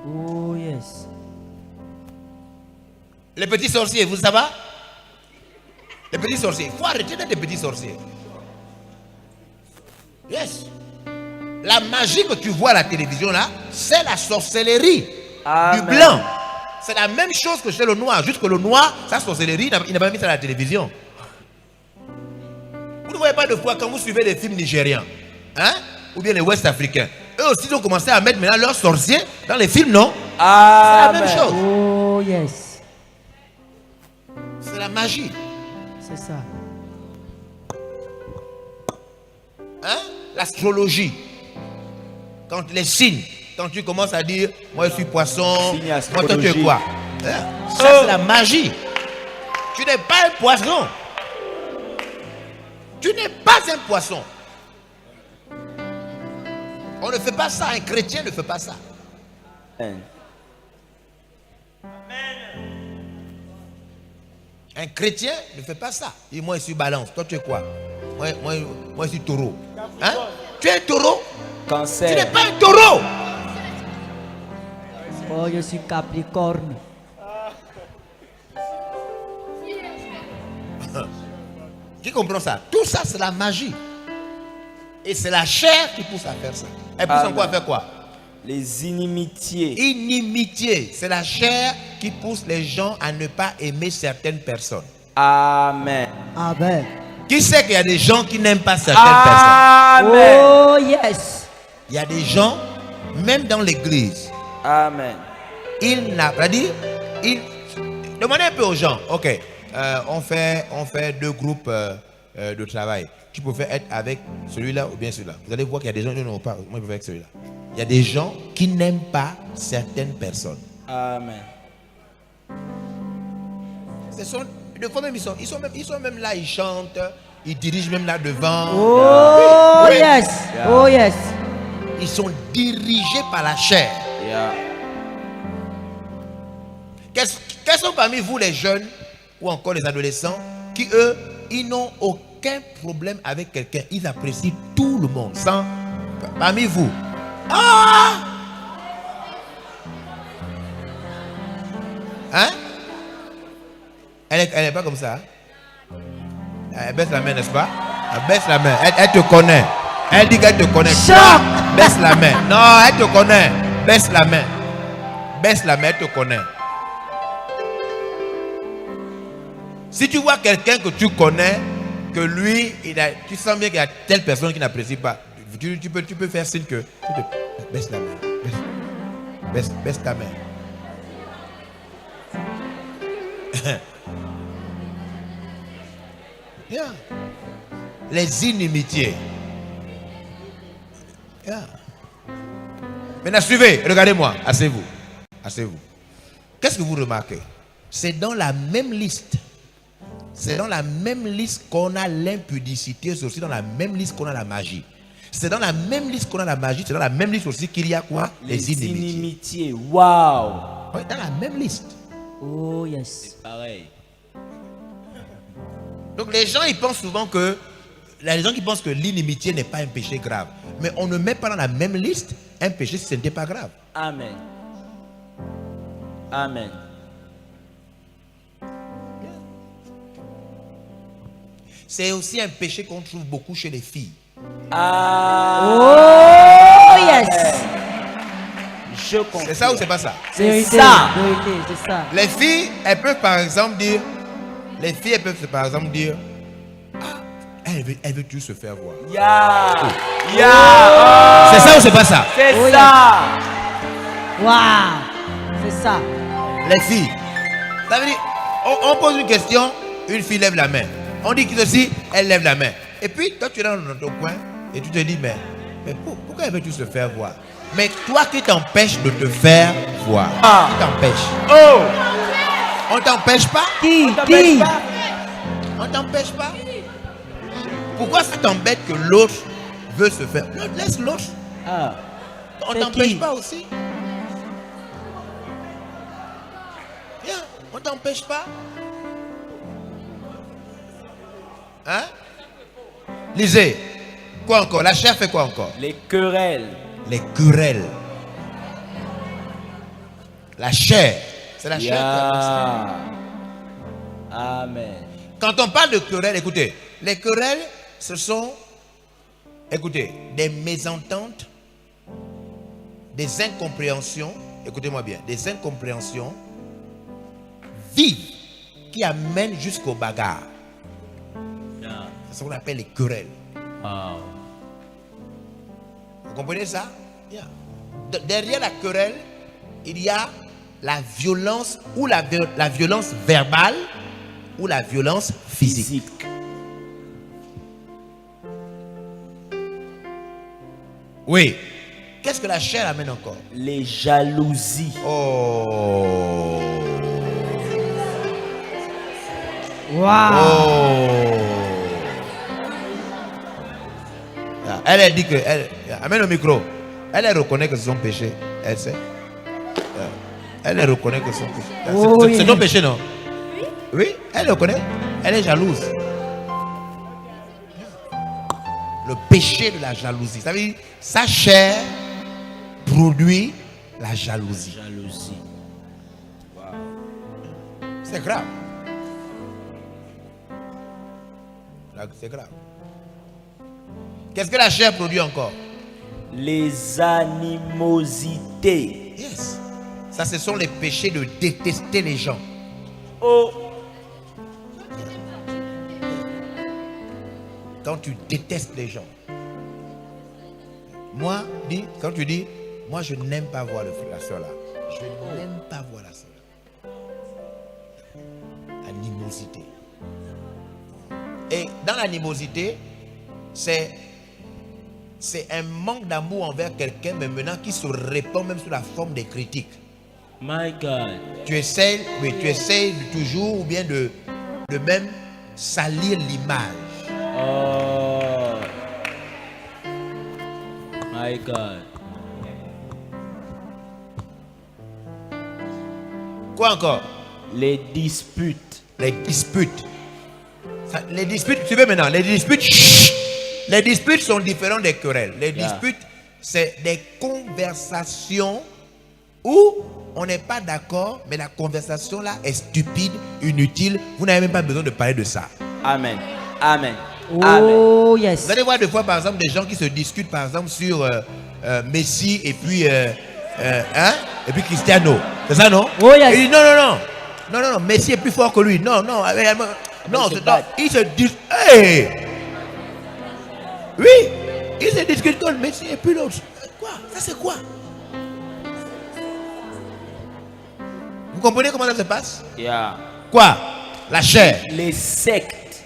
Speaker 4: Oh yes.
Speaker 1: Les petits sorciers, vous savez? Les petits sorciers, il faut arrêter d'être des petits sorciers. Yes. La magie que tu vois à la télévision là, c'est la sorcellerie du blanc. C'est la même chose que chez le noir. Juste que le noir, sa sorcellerie, il n'a pas mis ça à la télévision. Vous ne voyez pas de fois quand vous suivez des films nigériens, hein? Ou bien les ouest africains. Eux aussi ils ont commencé à mettre maintenant leurs sorciers dans les films, non? C'est la même chose.
Speaker 4: Oh yes.
Speaker 1: C'est la magie.
Speaker 4: C'est ça.
Speaker 1: Hein? L'astrologie. Quand les signes, quand tu commences à dire, moi je suis poisson, moi toi tu es quoi? Hein? Ça c'est la magie. Tu n'es pas un poisson. Tu n'es pas un poisson. On ne fait pas ça. Un chrétien ne fait pas ça. Un chrétien ne fait pas ça. Et moi, je suis balance. Toi, tu es quoi? Moi, je suis taureau. Hein? Tu es un taureau?
Speaker 18: Cancer.
Speaker 1: Tu n'es pas un taureau.
Speaker 3: Oh, je suis Capricorne.
Speaker 1: Qui comprend ça? Tout ça, c'est la magie. Et c'est la chair qui pousse à faire ça. Elle pousse en quoi à faire quoi?
Speaker 18: Les inimitiés.
Speaker 1: Inimitié. C'est la chair qui pousse les gens à ne pas aimer certaines personnes.
Speaker 18: Amen.
Speaker 3: Amen.
Speaker 1: Qui sait qu'il y a des gens qui n'aiment pas certaines personnes?
Speaker 18: Amen.
Speaker 3: Oh, yes.
Speaker 1: Il y a des gens, même dans l'église.
Speaker 18: Amen.
Speaker 1: Il n'a pas dit. Demandez un peu aux gens. Ok, on fait 2 groupes de travail. Tu peux être avec celui-là ou bien celui-là. Vous allez voir qu'il y a des gens qui n'ont pas. Moi, je peux faire avec celui-là. Il y a des gens qui n'aiment pas certaines personnes.
Speaker 18: Amen.
Speaker 1: Ce sont, des fois même, ils sont même là, ils chantent, ils dirigent même là devant.
Speaker 3: Oh,
Speaker 1: Oui.
Speaker 3: yes.
Speaker 1: Yeah.
Speaker 3: Oh, yes.
Speaker 1: Ils sont dirigés par la chair.
Speaker 18: Yeah.
Speaker 1: Quels sont parmi vous les jeunes ou encore les adolescents qui, eux, ils n'ont aucun problème avec quelqu'un. Ils apprécient tout le monde. Sans, parmi vous. Ah! Hein? Elle n'est pas comme ça. Hein? Elle baisse la main, n'est-ce pas? Elle baisse la main. Elle te connaît. Elle dit qu'elle te connaît. Toi, baisse la main. Non, elle te connaît. Baisse la main. Baisse la main, elle te connaît. Si tu vois quelqu'un que tu connais, que lui, tu sens bien qu'il y a telle personne qui n'apprécie pas, tu peux faire signe que baisse la main. Baisse ta main. Yeah. Les inimitiés. Yeah. Maintenant, suivez, regardez-moi. Asseyez-vous. Asseyez-vous. Qu'est-ce que vous remarquez? C'est dans la même liste. C'est dans la même liste qu'on a l'impudicité, c'est aussi dans la même liste qu'on a la magie. C'est dans la même liste qu'on a la magie, c'est dans la même liste aussi qu'il y a quoi? Les inimitiés.
Speaker 18: Waouh!
Speaker 1: Oui, dans la même liste.
Speaker 3: Oh, yes.
Speaker 18: C'est pareil.
Speaker 1: Donc les gens, ils pensent souvent que, les gens qui pensent que l'inimitié n'est pas un péché grave. Mais on ne met pas dans la même liste un péché si ce n'était pas grave.
Speaker 18: Amen. Amen.
Speaker 1: C'est aussi un péché qu'on trouve beaucoup chez les filles.
Speaker 3: Oh, yes.
Speaker 18: Je comprends.
Speaker 1: C'est ça ou c'est pas ça?
Speaker 3: C'est ça. C'est ça.
Speaker 1: Les filles, elles peuvent par exemple dire, ah, elle veut toujours se faire voir. C'est ça ou c'est pas ça?
Speaker 18: C'est ça.
Speaker 3: Waouh. C'est ça.
Speaker 1: Les filles. Ça veut dire, on pose une question, une fille lève la main. On dit que ceci, elle lève la main. Et puis, toi, tu es dans ton coin et tu te dis, mais pourquoi elle veut toujours se faire voir? Mais toi qui t'empêches de te faire voir. Qui t'empêche? Oh! On t'empêche pas?
Speaker 3: Qui?
Speaker 1: On t'empêche pas? Pourquoi ça t'embête que l'autre veut se faire? Laisse l'autre. On t'empêche pas aussi? Viens, on t'empêche pas? Hein? Lisez. Quoi encore? La chair fait quoi encore?
Speaker 18: Les querelles.
Speaker 1: Les querelles. La chair. C'est la chair qui a comme ça.
Speaker 18: Amen.
Speaker 1: Quand on parle de querelles, écoutez, les querelles, ce sont, écoutez, des mésententes, des incompréhensions, écoutez-moi bien, des incompréhensions vives qui amènent jusqu'aux bagarres. C'est ce qu'on appelle les querelles. Vous comprenez ça? Derrière la querelle, il y a la violence ou la violence verbale ou la violence physique. Oui. Qu'est-ce que la chair amène encore?
Speaker 18: Les jalousies.
Speaker 1: Oh. Elle a dit que... amène le micro. Elle reconnaît que c'est son péché. Elle sait. Elle reconnaît que c'est son péché. C'est ton péché, non? Oui, elle reconnaît. Elle est jalouse. Le péché de la jalousie. Ça veut dire, sa chair produit la jalousie. C'est grave. C'est grave. Qu'est-ce que la chair produit encore?
Speaker 18: Les animosités.
Speaker 1: Yes. Ça, ce sont les péchés de détester les gens.
Speaker 18: Oh.
Speaker 1: Quand tu détestes les gens. Moi, quand tu dis, moi je n'aime pas voir la soeur là. Je n'aime pas voir la soeur là. Animosité. Et dans l'animosité, c'est un manque d'amour envers quelqu'un, mais maintenant qui se répand même sous la forme des critiques.
Speaker 18: My God.
Speaker 1: Tu essaies toujours ou bien de même salir l'image.
Speaker 18: Oh. My God.
Speaker 1: Quoi encore?
Speaker 18: Les disputes.
Speaker 1: Les disputes. Les disputes, tu veux maintenant, les disputes, les disputes sont différentes des querelles. Les disputes, c'est des conversations où on n'est pas d'accord, mais la conversation là est stupide, inutile. Vous n'avez même pas besoin de parler de ça.
Speaker 18: Amen. Amen.
Speaker 3: Oh, yes.
Speaker 1: Vous allez voir des fois, par exemple, des gens qui se discutent, par exemple, sur Messi et puis, et puis Cristiano. C'est ça, non?
Speaker 3: Oh, yes.
Speaker 1: Il dit non, Messi est plus fort que lui. Non, ils se disent, hey! Oui, ils se discutent contre Messi et puis l'autre. Quoi? Ça, c'est quoi? Vous comprenez comment ça se passe?
Speaker 18: Yeah.
Speaker 1: Quoi? La chair.
Speaker 18: Les sectes.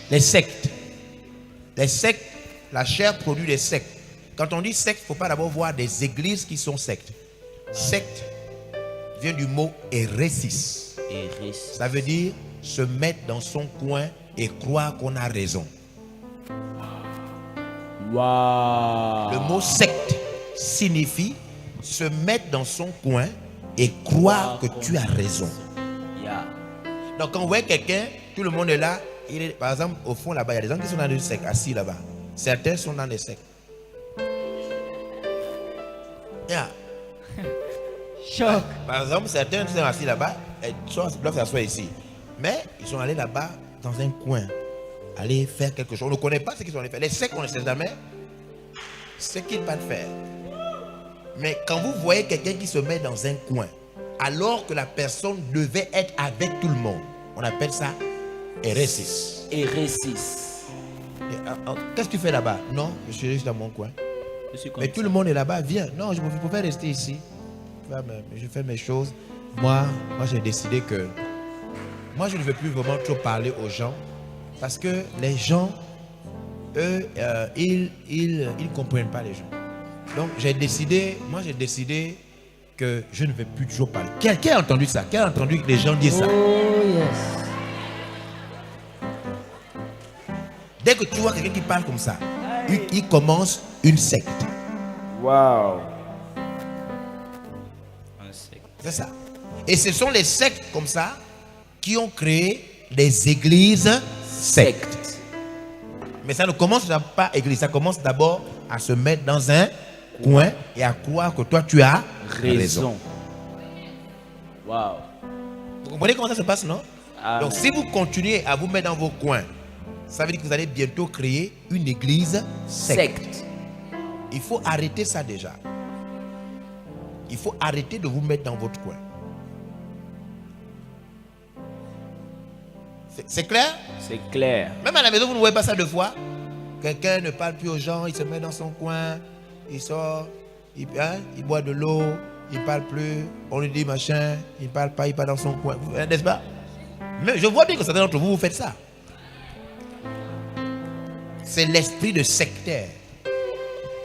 Speaker 1: Les sectes. Les sectes, la chair produit des sectes. Quand on dit secte, il ne faut pas d'abord voir des églises qui sont sectes. Secte vient du mot hérésis. Ça veut dire se mettre dans son coin et croire qu'on a raison.
Speaker 18: Wow.
Speaker 1: Le mot secte signifie se mettre dans son coin et croire que tu as raison.
Speaker 18: Yeah.
Speaker 1: Donc quand on voit quelqu'un, tout le monde est là. Il est, par exemple, au fond là-bas, il y a des gens qui sont dans des sectes, assis là-bas. Certains sont dans des sectes. Yeah.
Speaker 3: Choc.
Speaker 1: Par exemple, certains sont assis là-bas, ils doivent s'asseoir ici. Mais ils sont allés là-bas, dans un coin, aller faire quelque chose. On ne connaît pas ce qu'ils sont allés faire. Les sectes, on ne sait jamais ce qu'ils vont faire. Mais quand vous voyez quelqu'un qui se met dans un coin, alors que la personne devait être avec tout le monde, on appelle ça hérésis.
Speaker 18: Hérésis.
Speaker 1: Qu'est-ce que tu fais là-bas? Non, je suis juste dans mon coin. Mais tout le monde est là-bas, viens. Non, je préfère rester ici. Je fais mes choses. Moi j'ai décidé que moi je ne veux plus vraiment trop parler aux gens, parce que les gens, eux, ils ne comprennent pas les gens. Donc j'ai décidé que je ne vais plus toujours parler. Qui a entendu ça? Qui a entendu que les gens disent ça?
Speaker 3: Oh, yes.
Speaker 1: Dès que tu vois quelqu'un qui parle comme ça, il commence une secte.
Speaker 18: Wow.
Speaker 1: C'est ça. Et ce sont les sectes comme ça qui ont créé des églises sectes. Mais ça ne commence pas église, ça commence d'abord à se mettre dans un coin et à croire que toi tu as raison.
Speaker 18: Wow.
Speaker 1: Vous comprenez comment ça se passe, non?
Speaker 18: Amen.
Speaker 1: Donc si vous continuez à vous mettre dans vos coins, ça veut dire que vous allez bientôt créer une église secte. Il faut arrêter ça déjà. Il faut arrêter de vous mettre dans votre coin. C'est clair?
Speaker 18: C'est clair.
Speaker 1: Même à la maison, vous ne voyez pas ça deux fois. Quelqu'un ne parle plus aux gens, il se met dans son coin, il sort, il boit de l'eau, il ne parle plus, on lui dit machin, il ne parle pas, il part dans son coin. N'est-ce pas? Mais je vois bien que certains d'entre vous, vous faites ça. C'est l'esprit de sectaire.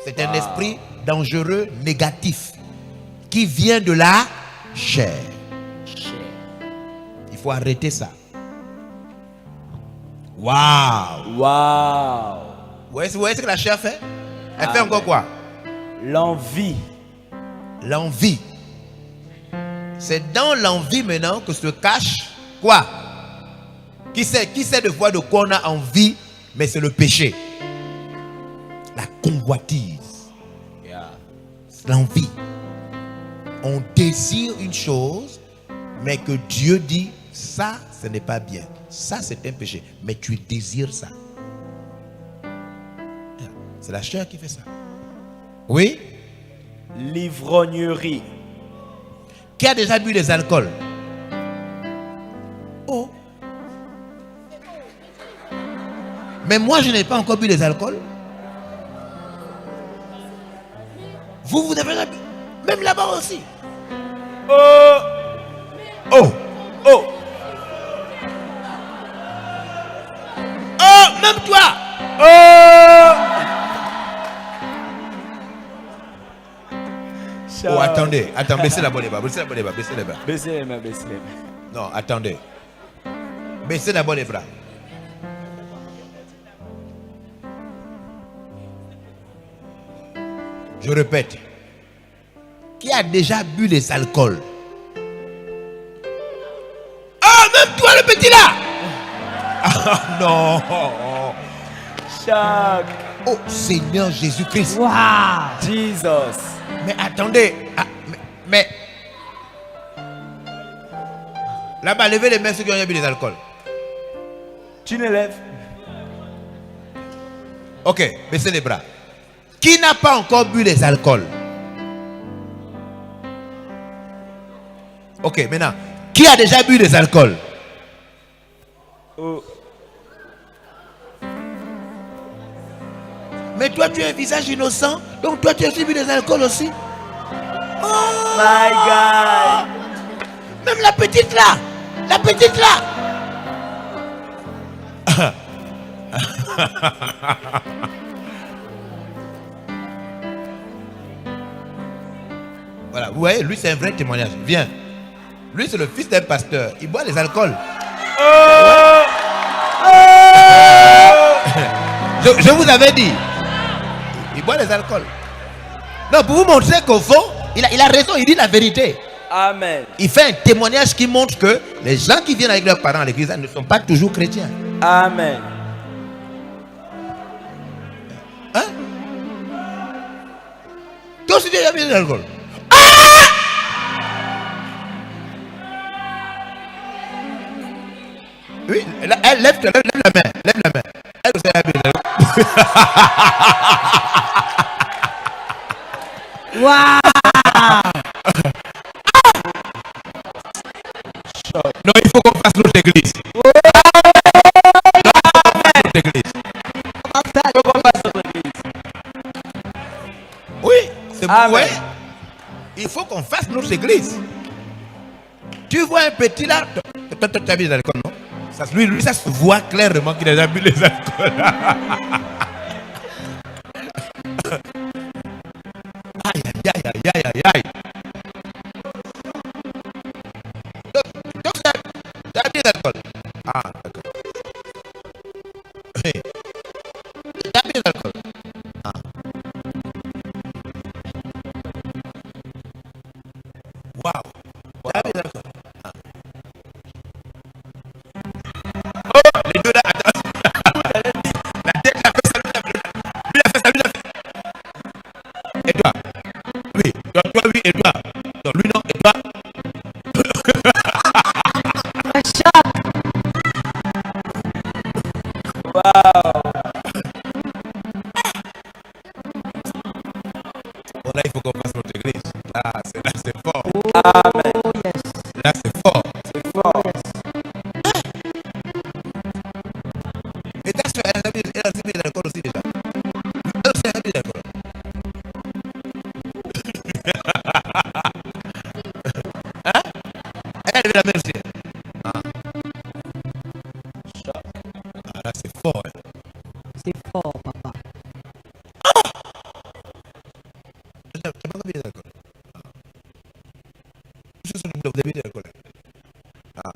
Speaker 1: C'est un esprit dangereux, négatif, qui vient de la chair. Il faut arrêter ça. Waouh!
Speaker 18: Waouh!
Speaker 1: Vous voyez ce que la chair fait? Elle fait encore quoi?
Speaker 18: L'envie.
Speaker 1: L'envie. C'est dans l'envie maintenant que se cache quoi? Qui sait de fois de quoi on a envie, mais c'est le péché. La convoitise. L'envie. On désire une chose, mais que Dieu dit, ça, ce n'est pas bien. Ça, c'est un péché. Mais tu désires ça. C'est la chair qui fait ça. Oui?
Speaker 18: L'ivrognerie.
Speaker 1: Qui a déjà bu des alcools? Oh. Mais moi, je n'ai pas encore bu des alcools. Vous avez déjà bu. Même là-bas aussi. Oh. Oh. Oh. Oh, même toi. Oh. Oh, attendez, baissez la bonne baissez la bonne baissez les bras.
Speaker 18: Baissez les mains, baissez les mains.
Speaker 1: Non, attendez. Baissez d'abord les bras. Je répète. Qui a déjà bu les alcools? Ah, même toi le petit là! Ah, non!
Speaker 18: Chaque.
Speaker 1: Oh Seigneur Jésus-Christ!
Speaker 18: Wow! Jesus!
Speaker 1: Mais attendez! Ah, mais là-bas, levez les mains ceux qui ont bu des alcools.
Speaker 18: Tu ne lèves.
Speaker 1: Ok, baissez les bras. Qui n'a pas encore bu les alcools? Ok, maintenant, qui a déjà bu des alcools?
Speaker 18: Oh.
Speaker 1: Mais toi, tu as un visage innocent, donc toi, tu as aussi bu des alcools aussi. Oh
Speaker 18: my God!
Speaker 1: Même la petite là! La petite là! Voilà, vous voyez, lui c'est un vrai témoignage. Viens. Lui c'est le fils d'un pasteur. Il boit des alcools.
Speaker 18: Oh!
Speaker 1: Je vous avais dit. Il boit des alcools. Non, pour vous montrer qu'au fond, il a raison, il dit la vérité.
Speaker 18: Amen.
Speaker 1: Il fait un témoignage qui montre que les gens qui viennent avec leurs parents à l'église ne sont pas toujours chrétiens.
Speaker 18: Amen.
Speaker 1: Hein? Toi aussi tu as mis de l'alcool. Oui, elle lève la main. Lève la main. Elle aussi a mis de l'alcool.
Speaker 3: Waouh!
Speaker 1: Non, il faut qu'on fasse notre église. Oui, c'est bon. Ouais. Il faut qu'on fasse notre église. Tu vois un petit là. Toi, tu as mis des alcools, non? Ça, lui, ça se voit clairement qu'il a déjà bu les alcools. Aïe, aïe, aïe, aïe, aïe, aïe. Donc, tu as bu des alcools. Ah, d'accord. Tu as bu des alcools. Ah. Waouh. Tu as bu des alcools. Ah. Oh, les deux là, attends. La tête, la fait ça, lui, la fait ça, lui, la fait. Et toi? Oui. Toi, oui, et toi? Non, lui, non, et toi? Bon, là, il faut qu'on fasse notre église. Là, c'est fort.
Speaker 18: Amen.
Speaker 1: Là, c'est fort.
Speaker 18: C'est fort.
Speaker 1: Et ta soeur, elle a bu de l'alcool aussi déjà. Elle aussi, elle a bu de l'alcool. Hein? Elle a bu la même aussi. Ah. Ah, là, c'est fort. Hein.
Speaker 3: C'est fort, papa.
Speaker 1: Tu n'as pas bu de l'alcool. Ah. Vous avez bu de l'alcool. Ah.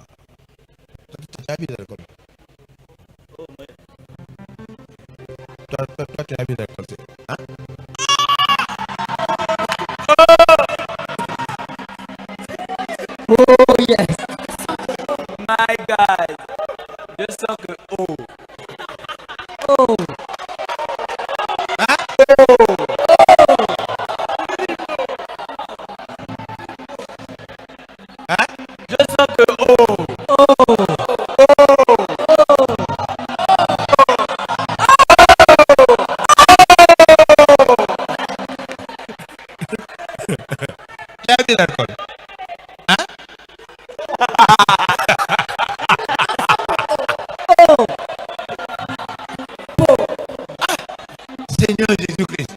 Speaker 18: yes. My God. Je sens que oh. Oh. Je sens que
Speaker 1: J'ai bu l'alcool. Hein? Seigneur Jésus-Christ.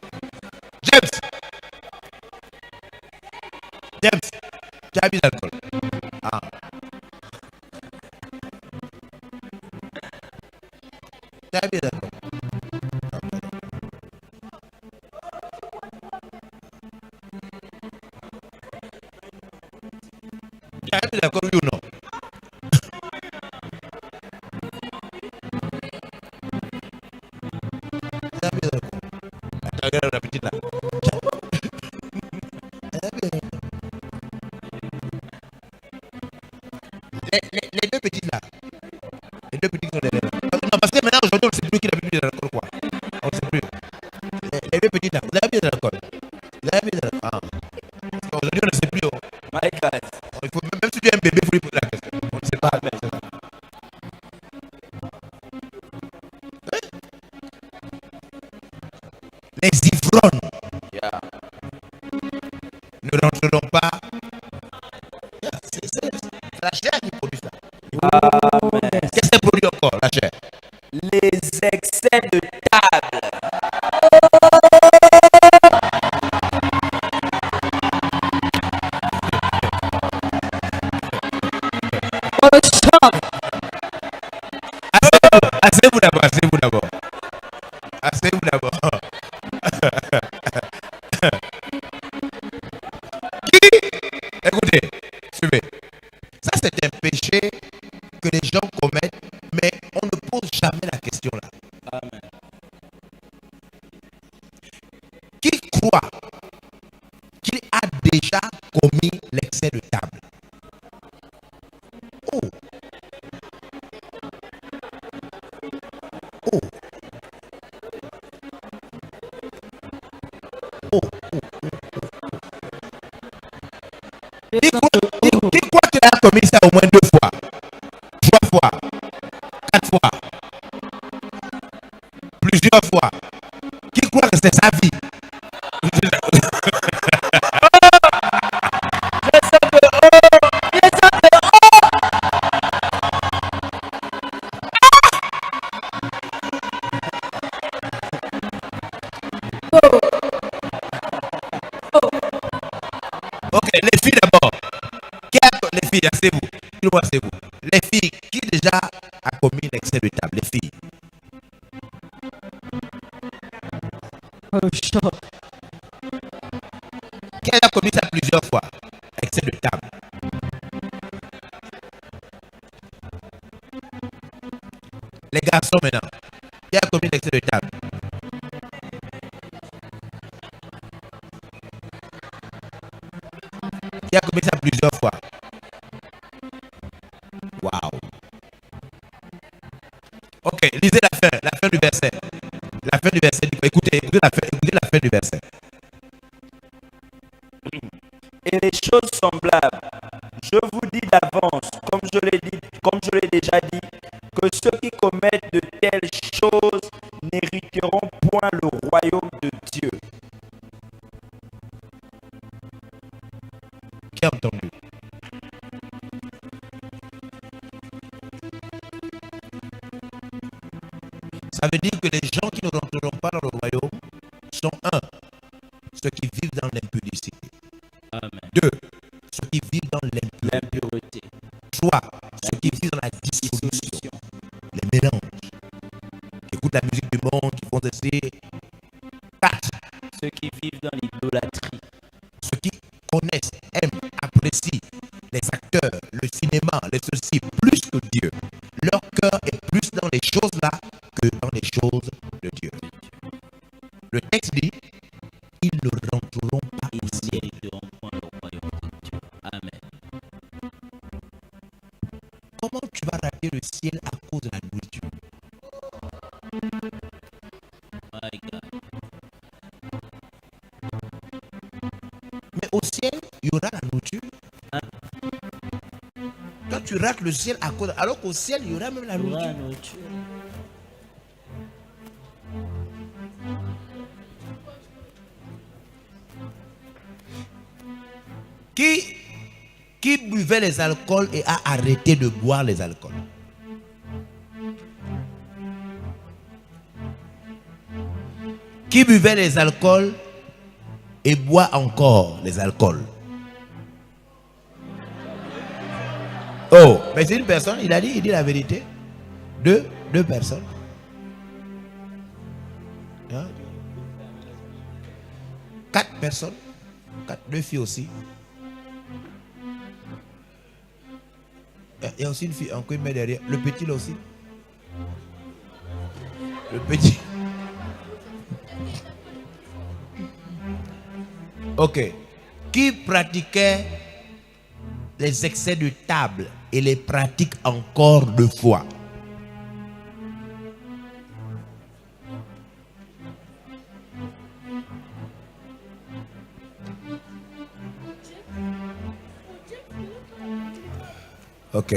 Speaker 1: James. James. J'ai bu l'alcool. Ah. J'ai bu l'alcool. J'ai bu l'alcool, oui ou non? J'ai bu l'alcool. Attends, regarde la petite là. Les deux petites là. Les deux petites qui sont derrière là. Non, parce que maintenant, aujourd'hui, on ne sait plus qui a bu de l'alcool, quoi. On ne sait plus. Les deux petites là. Vous avez bu de l'alcool. Vous avez bu de l'alcool. Ah. Aujourd'hui, on ne sait plus. Oh.
Speaker 18: My God.
Speaker 1: Il faut, même si tu es un bébé, il faut lui poser la question. On ne sait pas. Les ivrognes ne rentreront pas. C'est la chair qui produit ça. Qu'est-ce qu'elle produit encore, la chair?
Speaker 18: Les excès de table.
Speaker 1: Asseyez-vous d'abord, asseyez-vous d'abord. Asseyez-vous d'abord. Écoutez, suivez. Ça, c'est un péché que les gens commettent, mais on ne pose jamais la question là.
Speaker 18: Amen.
Speaker 1: Qui croit qu'il a déjà commis l'excès de table? Oh. Oh. Oh. Qui croit qu'il a commis ça au moins 2 fois, 3 fois, 4 fois, plusieurs fois? Qui croit que c'est sa vie? Ok, les filles d'abord. Les filles, asseyez-vous. Tout le monde, asseyez-vous. Les filles, qui déjà a commis l'excès de table? Les filles. Qui a commis ça plusieurs fois? Excès de table. Les garçons maintenant. Qui a commis l'excès de table? Qui a commis ça plusieurs fois? Waouh. Ok, lisez la fin du verset. La fin du verset. Écoutez la fin du verset.
Speaker 18: Et les choses semblables, je vous dis d'avance, comme je l'ai déjà dit, que ceux qui commettent de telles choses n'hériteront point le royaume de Dieu.
Speaker 1: Qui a entendu? Ça veut dire que les gens qui ne rentreront pas dans le royaume sont 1. Ceux qui vivent dans l'impudicité. 2. Ceux qui vivent dans l'impureté. 3. Ceux qui vivent dans la dissolution. Les mélanges. Qui écoutent la musique du monde, qui font ceci. 4.
Speaker 18: Ceux qui vivent dans l'idolâtrie.
Speaker 1: Ceux qui connaissent, aiment, apprécient les acteurs, le cinéma, les ceci, plus que Dieu. Leur cœur est plus dans les choses là que dans les choses de Dieu. Le texte dit, ils ne rentreront pas au ciel.
Speaker 18: Amen.
Speaker 1: rater le ciel à cause de la nourriture.
Speaker 2: My God.
Speaker 1: Mais au ciel, il y aura la nourriture. Toi, tu rates le ciel à cause. Alors qu'au ciel, il y aura même la nourriture. Qui buvait les alcools et a arrêté de boire les alcools? Qui buvait les alcools et boit encore les alcools? Oh, mais c'est une personne, il dit la vérité. Deux personnes. Hein? 4 personnes. 2 filles aussi. Il y a aussi une fille encore une met derrière. Le petit là aussi. Le petit. Ok. Qui pratiquait les excès de table et les pratique encore 2 fois? Ok.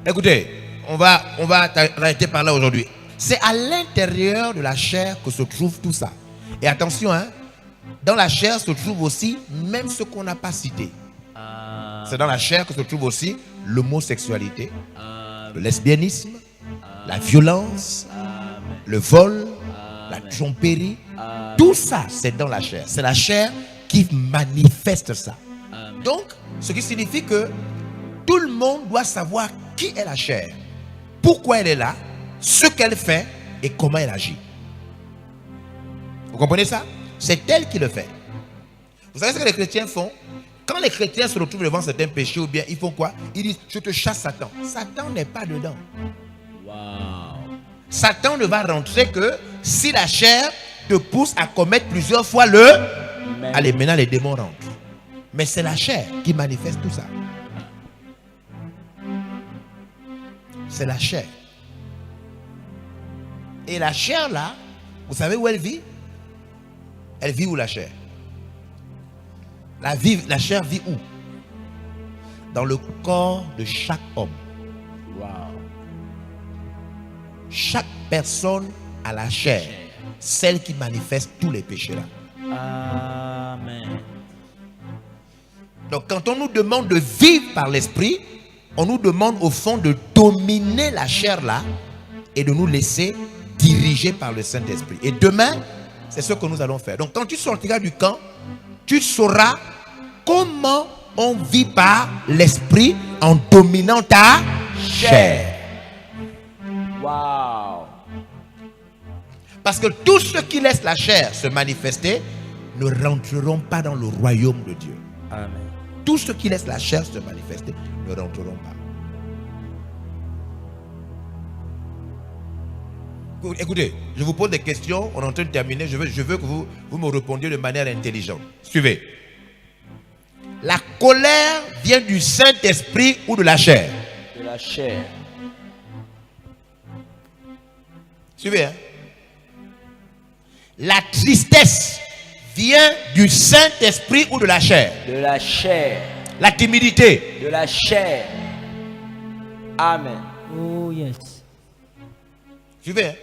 Speaker 1: Écoutez, on va arrêter par là aujourd'hui. C'est à l'intérieur de la chair que se trouve tout ça. Et attention, hein, dans la chair se trouve aussi même ce qu'on n'a pas cité. C'est dans la chair que se trouve aussi l'homosexualité, le lesbianisme, la violence, le vol, la tromperie. Tout ça, c'est dans la chair. C'est la chair qui manifeste ça. Donc, ce qui signifie que tout le monde doit savoir qui est la chair, pourquoi elle est là, ce qu'elle fait et comment elle agit. Vous comprenez ça? C'est elle qui le fait. Vous savez ce que les chrétiens font? Quand les chrétiens se retrouvent devant certains péchés ou bien ils font quoi? Ils disent, je te chasse Satan. Satan n'est pas dedans.
Speaker 2: Wow.
Speaker 1: Satan ne va rentrer que si la chair te pousse à commettre plusieurs fois Allez, maintenant les démons rentrent. Mais c'est la chair qui manifeste tout ça. C'est la chair. Et la chair là, vous savez où elle vit? Elle vit où la chair? La chair vit où? Dans le corps de chaque homme.
Speaker 2: Wow.
Speaker 1: Chaque personne a la chair, celle qui manifeste tous les péchés là.
Speaker 2: Amen.
Speaker 1: Donc quand on nous demande de vivre par l'esprit, on nous demande au fond de dominer la chair là et de nous laisser diriger par le Saint-Esprit. Et demain, c'est ce que nous allons faire. Donc quand tu sortiras du camp, tu sauras comment on vit par l'esprit en dominant ta chair.
Speaker 2: Wow.
Speaker 1: Parce que tous ceux qui laissent la chair se manifester ne rentreront pas dans le royaume de Dieu.
Speaker 2: Amen.
Speaker 1: Tous ceux qui laissent la chair se manifester ne rentreront pas. Écoutez, je vous pose des questions, on est en train de terminer, je veux que vous me répondiez de manière intelligente. Suivez. La colère vient du Saint-Esprit ou de la chair?
Speaker 2: De la chair.
Speaker 1: Suivez, hein? La tristesse vient du Saint-Esprit ou de la chair?
Speaker 2: De la chair.
Speaker 1: La timidité?
Speaker 2: De la chair. Amen.
Speaker 3: Oh yes.
Speaker 1: Suivez, hein?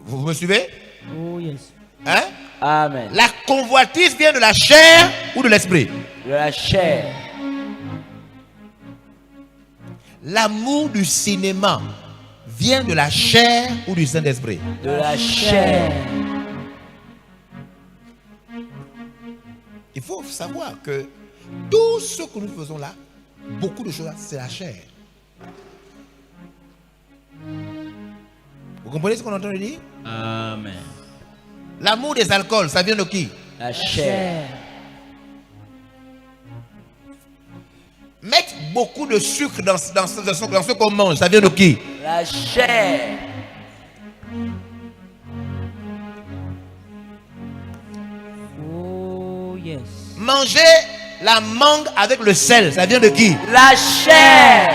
Speaker 1: Vous me suivez?
Speaker 3: Oh yes.
Speaker 1: Hein?
Speaker 2: Amen.
Speaker 1: La convoitise vient de la chair ou de l'esprit?
Speaker 2: De la chair.
Speaker 1: L'amour du cinéma vient de la chair ou du Saint-Esprit?
Speaker 2: De la chair.
Speaker 1: Il faut savoir que tout ce que nous faisons là, beaucoup de choses, c'est la chair. Vous comprenez ce qu'on entend dire?
Speaker 2: Amen.
Speaker 1: L'amour des alcools, ça vient de qui?
Speaker 2: La chair.
Speaker 1: Mettre beaucoup de sucre dans ce qu'on mange, ça vient de qui?
Speaker 2: La chair. yes.
Speaker 1: Manger la mangue avec le sel, ça vient de qui?
Speaker 2: La chair.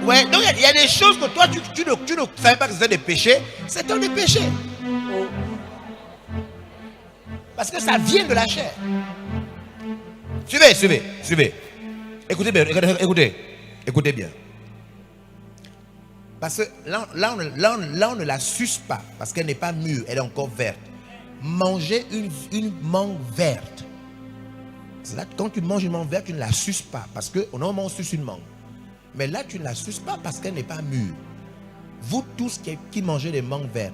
Speaker 1: Ouais, donc il y a des choses que toi tu ne savais pas que c'était des péchés, c'est un des péchés. Parce que ça vient de la chair. Suivez. Écoutez bien, écoutez bien. Parce que là, on ne la suce pas, parce qu'elle n'est pas mûre, elle est encore verte. Manger une mangue verte. Là, quand tu manges une mangue verte, tu ne la suces pas, parce que normalement on suce une mangue. Mais là, tu ne la suces pas parce qu'elle n'est pas mûre. Vous tous qui mangez des mangues vertes,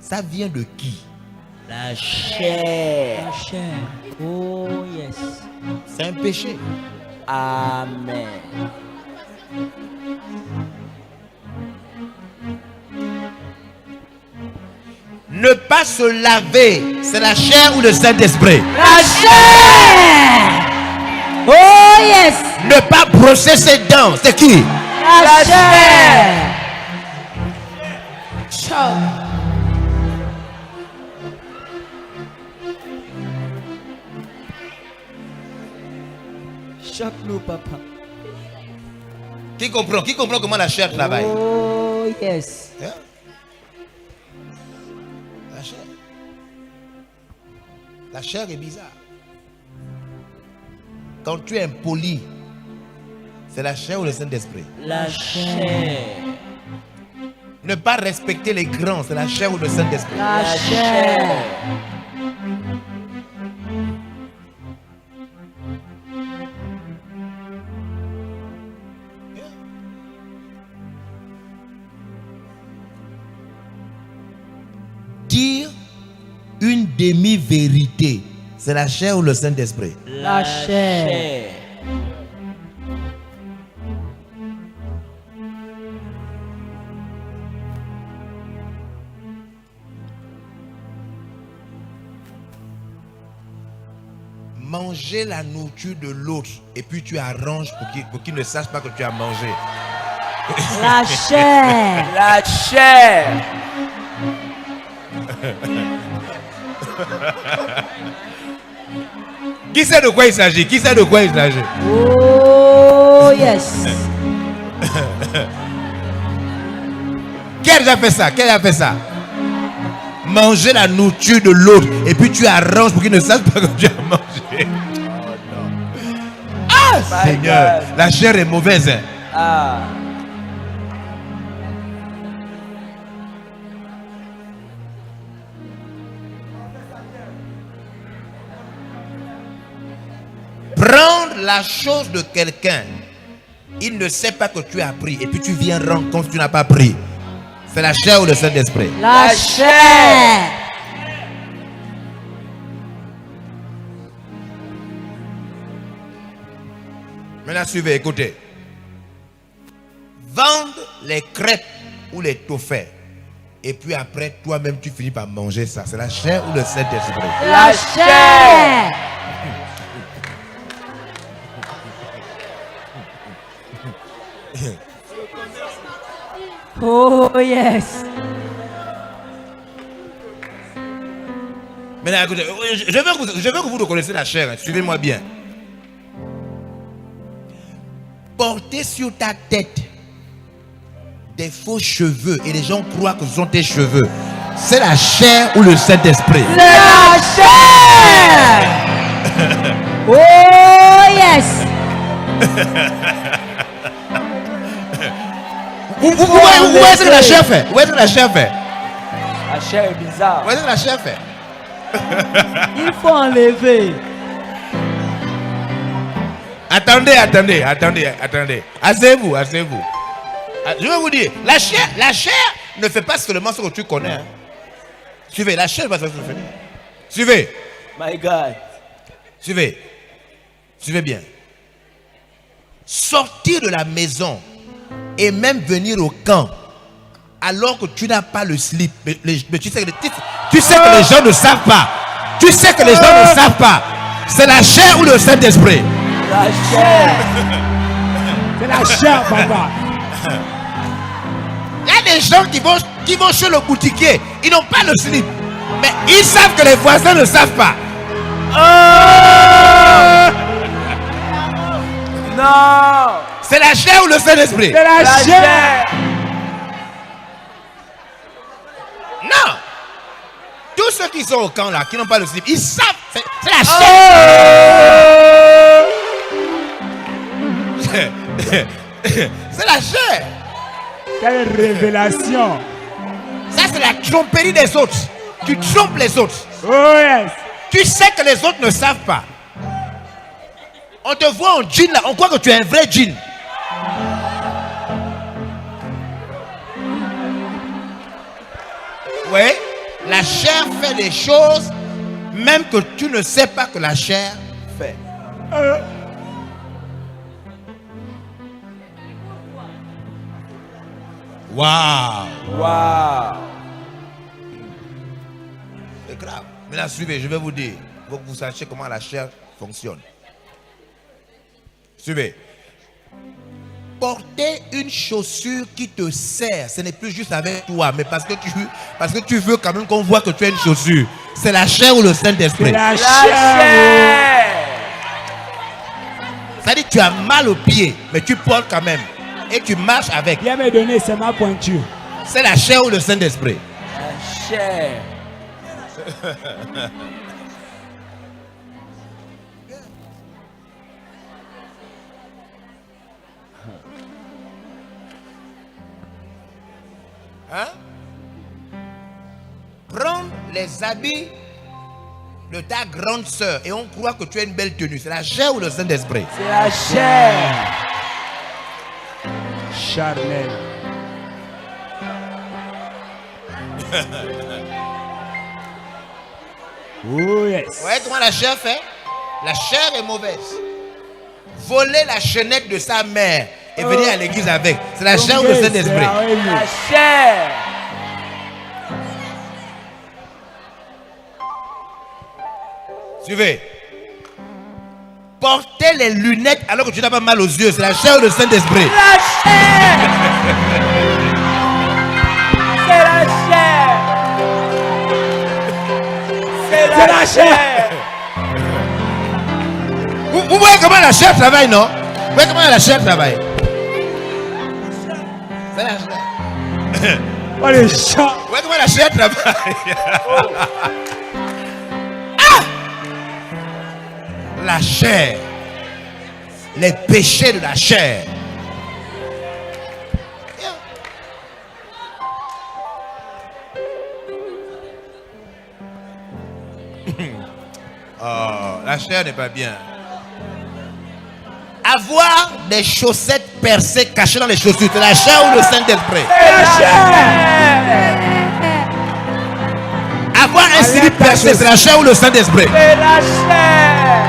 Speaker 1: ça vient de qui?
Speaker 2: La chair.
Speaker 3: La chair. Oh yes.
Speaker 1: C'est un péché.
Speaker 2: Amen.
Speaker 1: Ne pas se laver, c'est la chair ou le Saint-Esprit?
Speaker 3: La chair. Oh yes.
Speaker 1: Ne pas brosser ses dents, c'est qui?
Speaker 3: La chair. Choque-nous, papa.
Speaker 1: Qui comprend comment la chair travaille?
Speaker 3: Oh yes.
Speaker 1: Hein? La chair. La chair est bizarre. Quand tu es impoli, c'est la chair ou le Saint-Esprit?
Speaker 2: La chair.
Speaker 1: Ne pas respecter les grands, c'est la chair ou le Saint-Esprit?
Speaker 3: La chair.
Speaker 1: Dire une demi-vérité, c'est la chair ou le Saint-Esprit?
Speaker 3: La chair.
Speaker 1: Manger la nourriture de l'autre et puis tu arranges pour qu'il ne sache pas que tu as mangé.
Speaker 3: La chair.
Speaker 2: La chair.
Speaker 1: Qui sait de quoi il s'agit?
Speaker 3: Oh yes.
Speaker 1: Qui a déjà fait ça? Manger la nourriture de l'autre et puis tu arranges pour qu'il ne sache pas que tu as mangé. Ah Seigneur, la chair est mauvaise. Hein?
Speaker 2: Ah.
Speaker 1: Prendre la chose de quelqu'un, il ne sait pas que tu as pris et puis tu viens rendre comme si tu n'as pas pris. C'est la chair ou le Saint-Esprit?
Speaker 3: La chair.
Speaker 1: Maintenant suivez, écoutez. Vendre les crêpes ou les toffés et puis après toi-même tu finis par manger ça. C'est la chair ou le Saint-Esprit?
Speaker 3: La chair. Oh yes.
Speaker 1: Maintenant écoutez, je veux que vous reconnaissez la chair. Hein. Suivez-moi bien. Porter sur ta tête des faux cheveux et les gens croient que ce sont tes cheveux. C'est la chair ou le Saint-Esprit?
Speaker 3: C'est la chair. Oh yes.
Speaker 1: Où est-ce que la chair fait? Où est-ce que la chair fait?
Speaker 2: La chair est bizarre.
Speaker 1: Où est-ce que la chair fait?
Speaker 3: Il faut enlever.
Speaker 1: Attendez. Asseyez-vous. Je vais vous dire, la chair ne fait pas seulement ce que tu connais. Hein. Suivez, la chair va se faire. Suivez.
Speaker 2: My God.
Speaker 1: Suivez bien. Sortir de la maison et même venir au camp alors que tu n'as pas le slip. Mais tu sais que les gens ne savent pas. C'est la chair ou le Saint-Esprit?
Speaker 2: La chair.
Speaker 14: C'est la chair, papa.
Speaker 1: Il y a des gens qui qui vont chez le boutiquier, ils n'ont pas le slip. Mais ils savent que les voisins ne savent pas.
Speaker 2: Non.
Speaker 1: C'est la chair ou le Saint-Esprit?
Speaker 2: C'est la chair.
Speaker 1: Non. Tous ceux qui sont au camp là, qui n'ont pas le slip, ils savent. C'est la chair. C'est la chair.
Speaker 19: Quelle révélation.
Speaker 1: Ça, c'est la tromperie des autres. Tu trompes les autres.
Speaker 19: Oh yes.
Speaker 1: Tu sais que les autres ne savent pas. On te voit en jean là, on croit que tu es un vrai jean. Oui, la chair fait des choses même que tu ne sais pas que la chair fait. Waouh!
Speaker 2: Waouh!
Speaker 1: C'est grave. Maintenant, suivez, je vais vous dire. Pour que vous sachiez comment la chair fonctionne. Suivez. Porter une chaussure qui te sert, ce n'est plus juste avec toi, mais parce que tu veux quand même qu'on voit que tu as une chaussure. C'est la chair ou le Saint-Esprit?
Speaker 19: C'est la chair.
Speaker 1: Ça dit que tu as mal au pied, mais tu portes quand même. Et tu marches avec.
Speaker 19: Viens me donner, c'est ma pointure.
Speaker 1: C'est la chair ou le Saint-Esprit?
Speaker 2: La chair.
Speaker 1: Hein? Prends les habits de ta grande sœur et on croit que tu as une belle tenue. C'est la chair ou le Saint-Esprit?
Speaker 2: C'est la chair.
Speaker 19: Charnel. Oh yes.
Speaker 1: Vous voyez comment la chair fait? La chair est mauvaise. Voler la chaînette de sa mère et venir à l'église avec. C'est la chair ou le Saint-Esprit?
Speaker 2: La chair.
Speaker 1: Suivez. Porter les lunettes alors que tu n'as pas mal aux yeux. C'est la chair ou le Saint-Esprit?
Speaker 2: La chair. C'est la chair. C'est la chair.
Speaker 1: Vous voyez comment la chair travaille, non? Vous voyez comment la chair travaille? C'est la chair.
Speaker 19: Oh les chats.
Speaker 1: Vous voyez comment la chair travaille? La chair. Les péchés de la chair. Oh, la chair n'est pas bien. Avoir des chaussettes percées cachées dans les chaussures, c'est la chair ou le Saint-Esprit?
Speaker 2: C'est la chair.
Speaker 1: Avoir un slip percé, c'est la chair ou le Saint-Esprit?
Speaker 2: C'est la chair.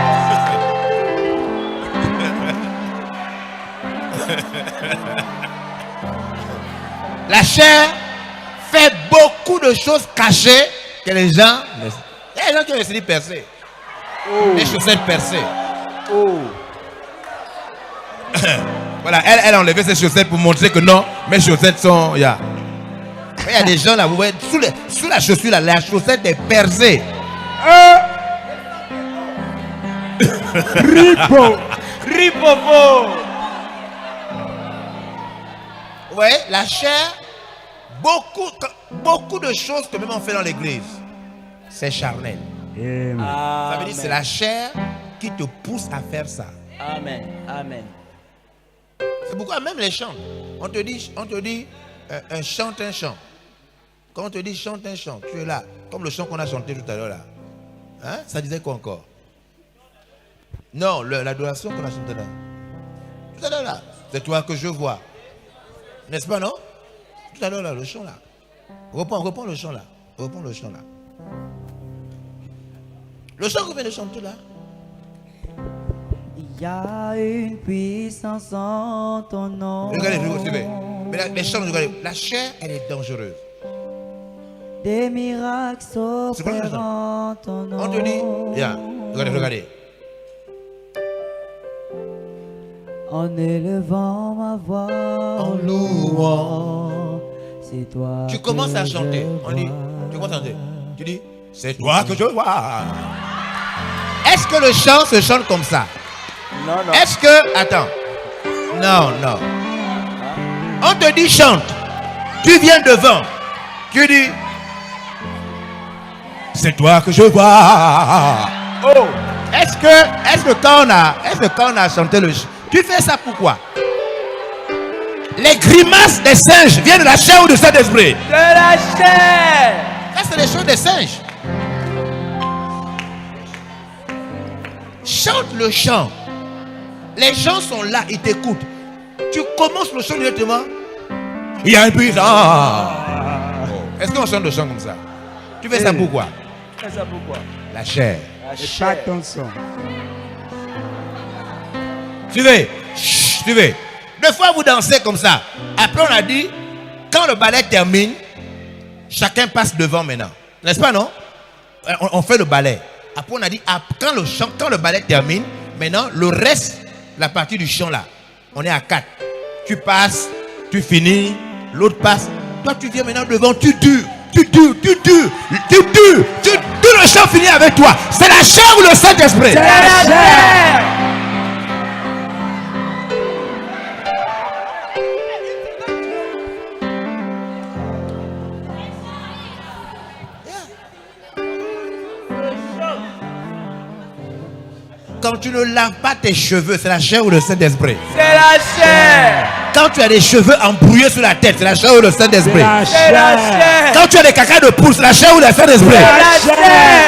Speaker 1: La chair fait beaucoup de choses cachées que les gens... Il y a des gens qui ont les slips percés. Les chaussettes percées. Voilà, elle a enlevé ses chaussettes pour montrer que non, mes chaussettes sont... Il y a des gens là, vous voyez, sous la chaussure là, la chaussette est percée.
Speaker 19: Ripo.
Speaker 2: Ripopo.
Speaker 1: Vous voyez, la chair, beaucoup de choses que même on fait dans l'église, c'est charnel. Ça veut dire que c'est la chair qui te pousse à faire ça.
Speaker 2: Amen. Amen.
Speaker 1: C'est pourquoi même les chants, on te dit chante un chant. Quand on te dit chante un chant, tu es là, comme le chant qu'on a chanté tout à l'heure là. Hein? Ça disait quoi encore? Non, l'adoration qu'on a chantée là. Tout à l'heure là, c'est toi que je vois. N'est-ce pas, non? Tout à l'heure là, le chant là. Reprends le chant là. Reprends le chant là. Le chant qu'on vient de chanter là.
Speaker 3: Il y a une puissance en ton nom.
Speaker 1: Regardez. Mais les chants, regardez. La chair, elle est dangereuse.
Speaker 3: Des miracles s'opèrent en ton nom.
Speaker 1: On te dit, regardez.
Speaker 3: En élevant ma voix, en louant, c'est toi.
Speaker 1: Tu commences à chanter. On dit, tu commences à chanter. Tu dis, c'est toi que je vois. Est-ce que le chant se chante comme ça?
Speaker 2: Non, non.
Speaker 1: Est-ce que... Attends. Non, non. On te dit chante. Tu viens devant. Tu dis, c'est toi que je vois. Oh. Est-ce que quand on a chanté le chant, tu fais ça pourquoi? Les grimaces des singes viennent de la chair ou de Saint-Esprit?
Speaker 2: De la chair.
Speaker 1: Ça, c'est les choses des singes. Chante le chant. Les gens sont là, ils t'écoutent. Tu commences le chant directement. Il y a un puissant. Est-ce qu'on chante le chant comme ça? Tu fais ça pourquoi?
Speaker 2: Tu fais ça pourquoi?
Speaker 1: La chair.
Speaker 2: La chair.
Speaker 1: Suivez. Suivez. Deux fois vous dansez comme ça. Après on a dit, quand le ballet termine, chacun passe devant maintenant. N'est-ce pas, non? On fait le ballet. Après on a dit, quand le ballet termine, maintenant le reste, la partie du chant là, on est à 4. Tu passes, tu finis, l'autre passe. Toi tu viens maintenant devant, tu dures. Le chant finit avec toi. C'est la chair ou le Saint-Esprit?
Speaker 2: C'est la chair.
Speaker 1: Quand tu ne laves pas tes cheveux, c'est la chair ou le Saint-Esprit?
Speaker 2: C'est la chair.
Speaker 1: Quand tu as des cheveux embrouillés sur la tête, c'est la chair ou le Saint-Esprit?
Speaker 2: C'est la chair.
Speaker 1: Quand tu as des caca de poule, c'est la chair ou le Saint-Esprit?
Speaker 2: C'est la chair.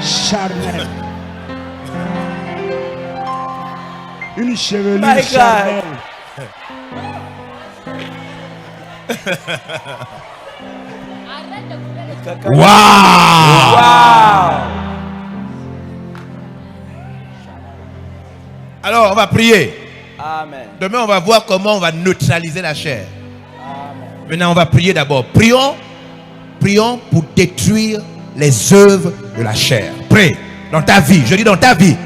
Speaker 19: Charnel. Une chevelure
Speaker 2: My God.
Speaker 19: charnelle.
Speaker 1: Waouh! Alors, on va prier.
Speaker 2: Amen.
Speaker 1: Demain, on va voir comment on va neutraliser la chair. Maintenant, on va prier d'abord. Prions pour détruire les œuvres de la chair. Prie dans ta vie. Je dis dans ta vie.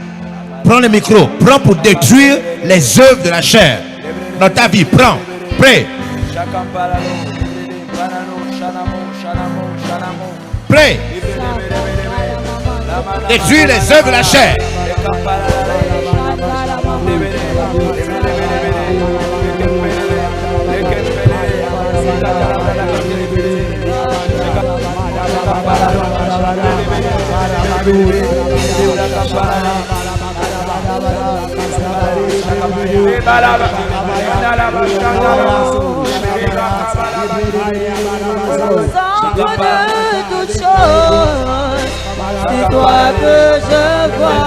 Speaker 1: Prends le micro. Prends pour détruire les œuvres de la chair. Dans ta vie. Prends. Prie. Prie. Détruire les œuvres de la chair.
Speaker 3: De toutes choses, c'est toi que je vois,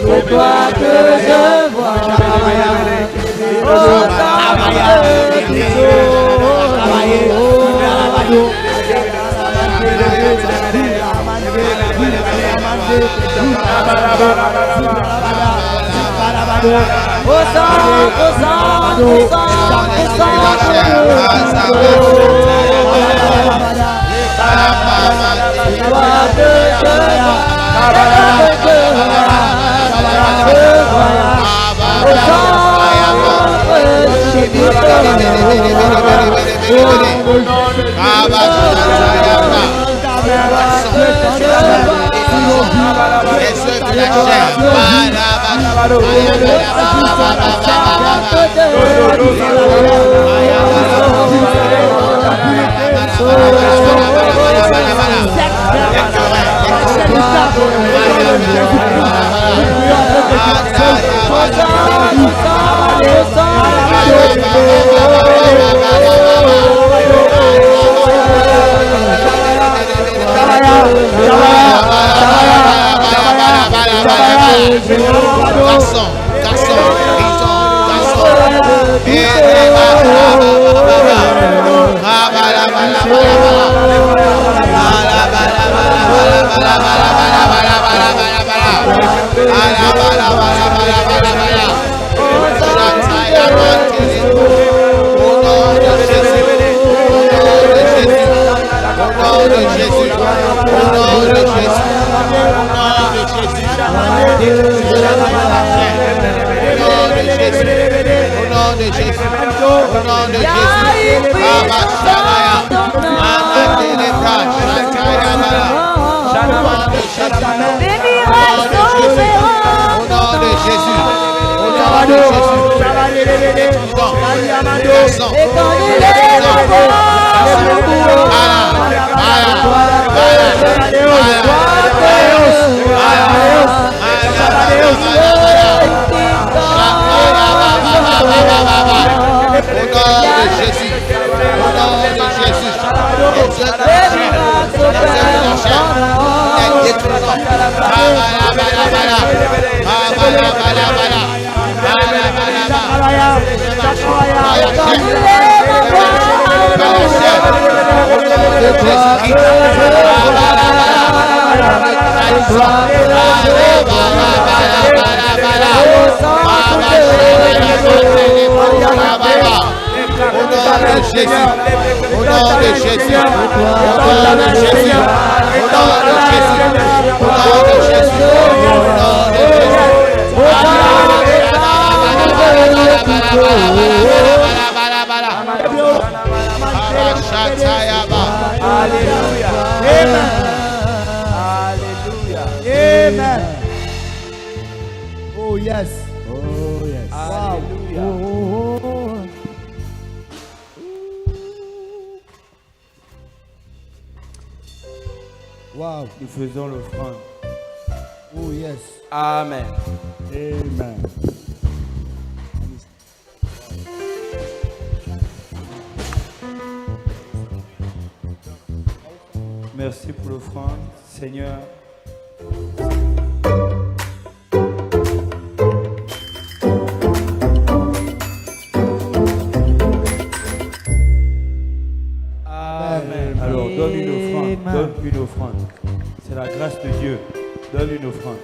Speaker 3: c'est toi que je vois. Au temps de toutes
Speaker 1: nom de Jésus. Au nom de Jésus. Baba Shalaya. Anadelebra. Shakaya Bala. Au nom de Jésus. Au nom de Jésus.
Speaker 2: Alléluia. Amen. Alléluia. Amen.
Speaker 20: Oh yes.
Speaker 2: Oh yes. Alléluia.
Speaker 20: Wow.
Speaker 2: Nous faisons l'offrande.
Speaker 20: Oh yes.
Speaker 2: Amen.
Speaker 20: Amen.
Speaker 2: Merci pour l'offrande, Seigneur. Amen. Alors, donne une offrande. Donne une offrande. C'est la grâce de Dieu. Donne une offrande.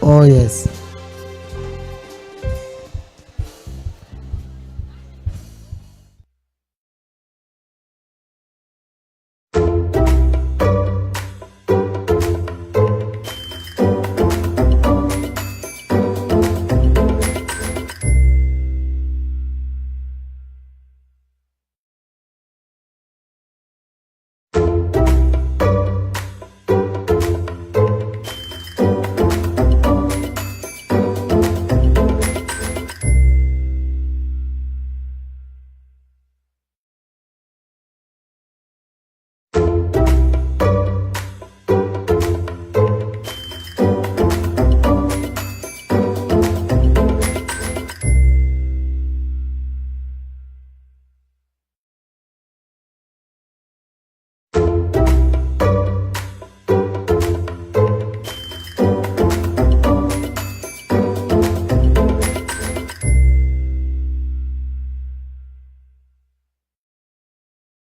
Speaker 20: Oh yes.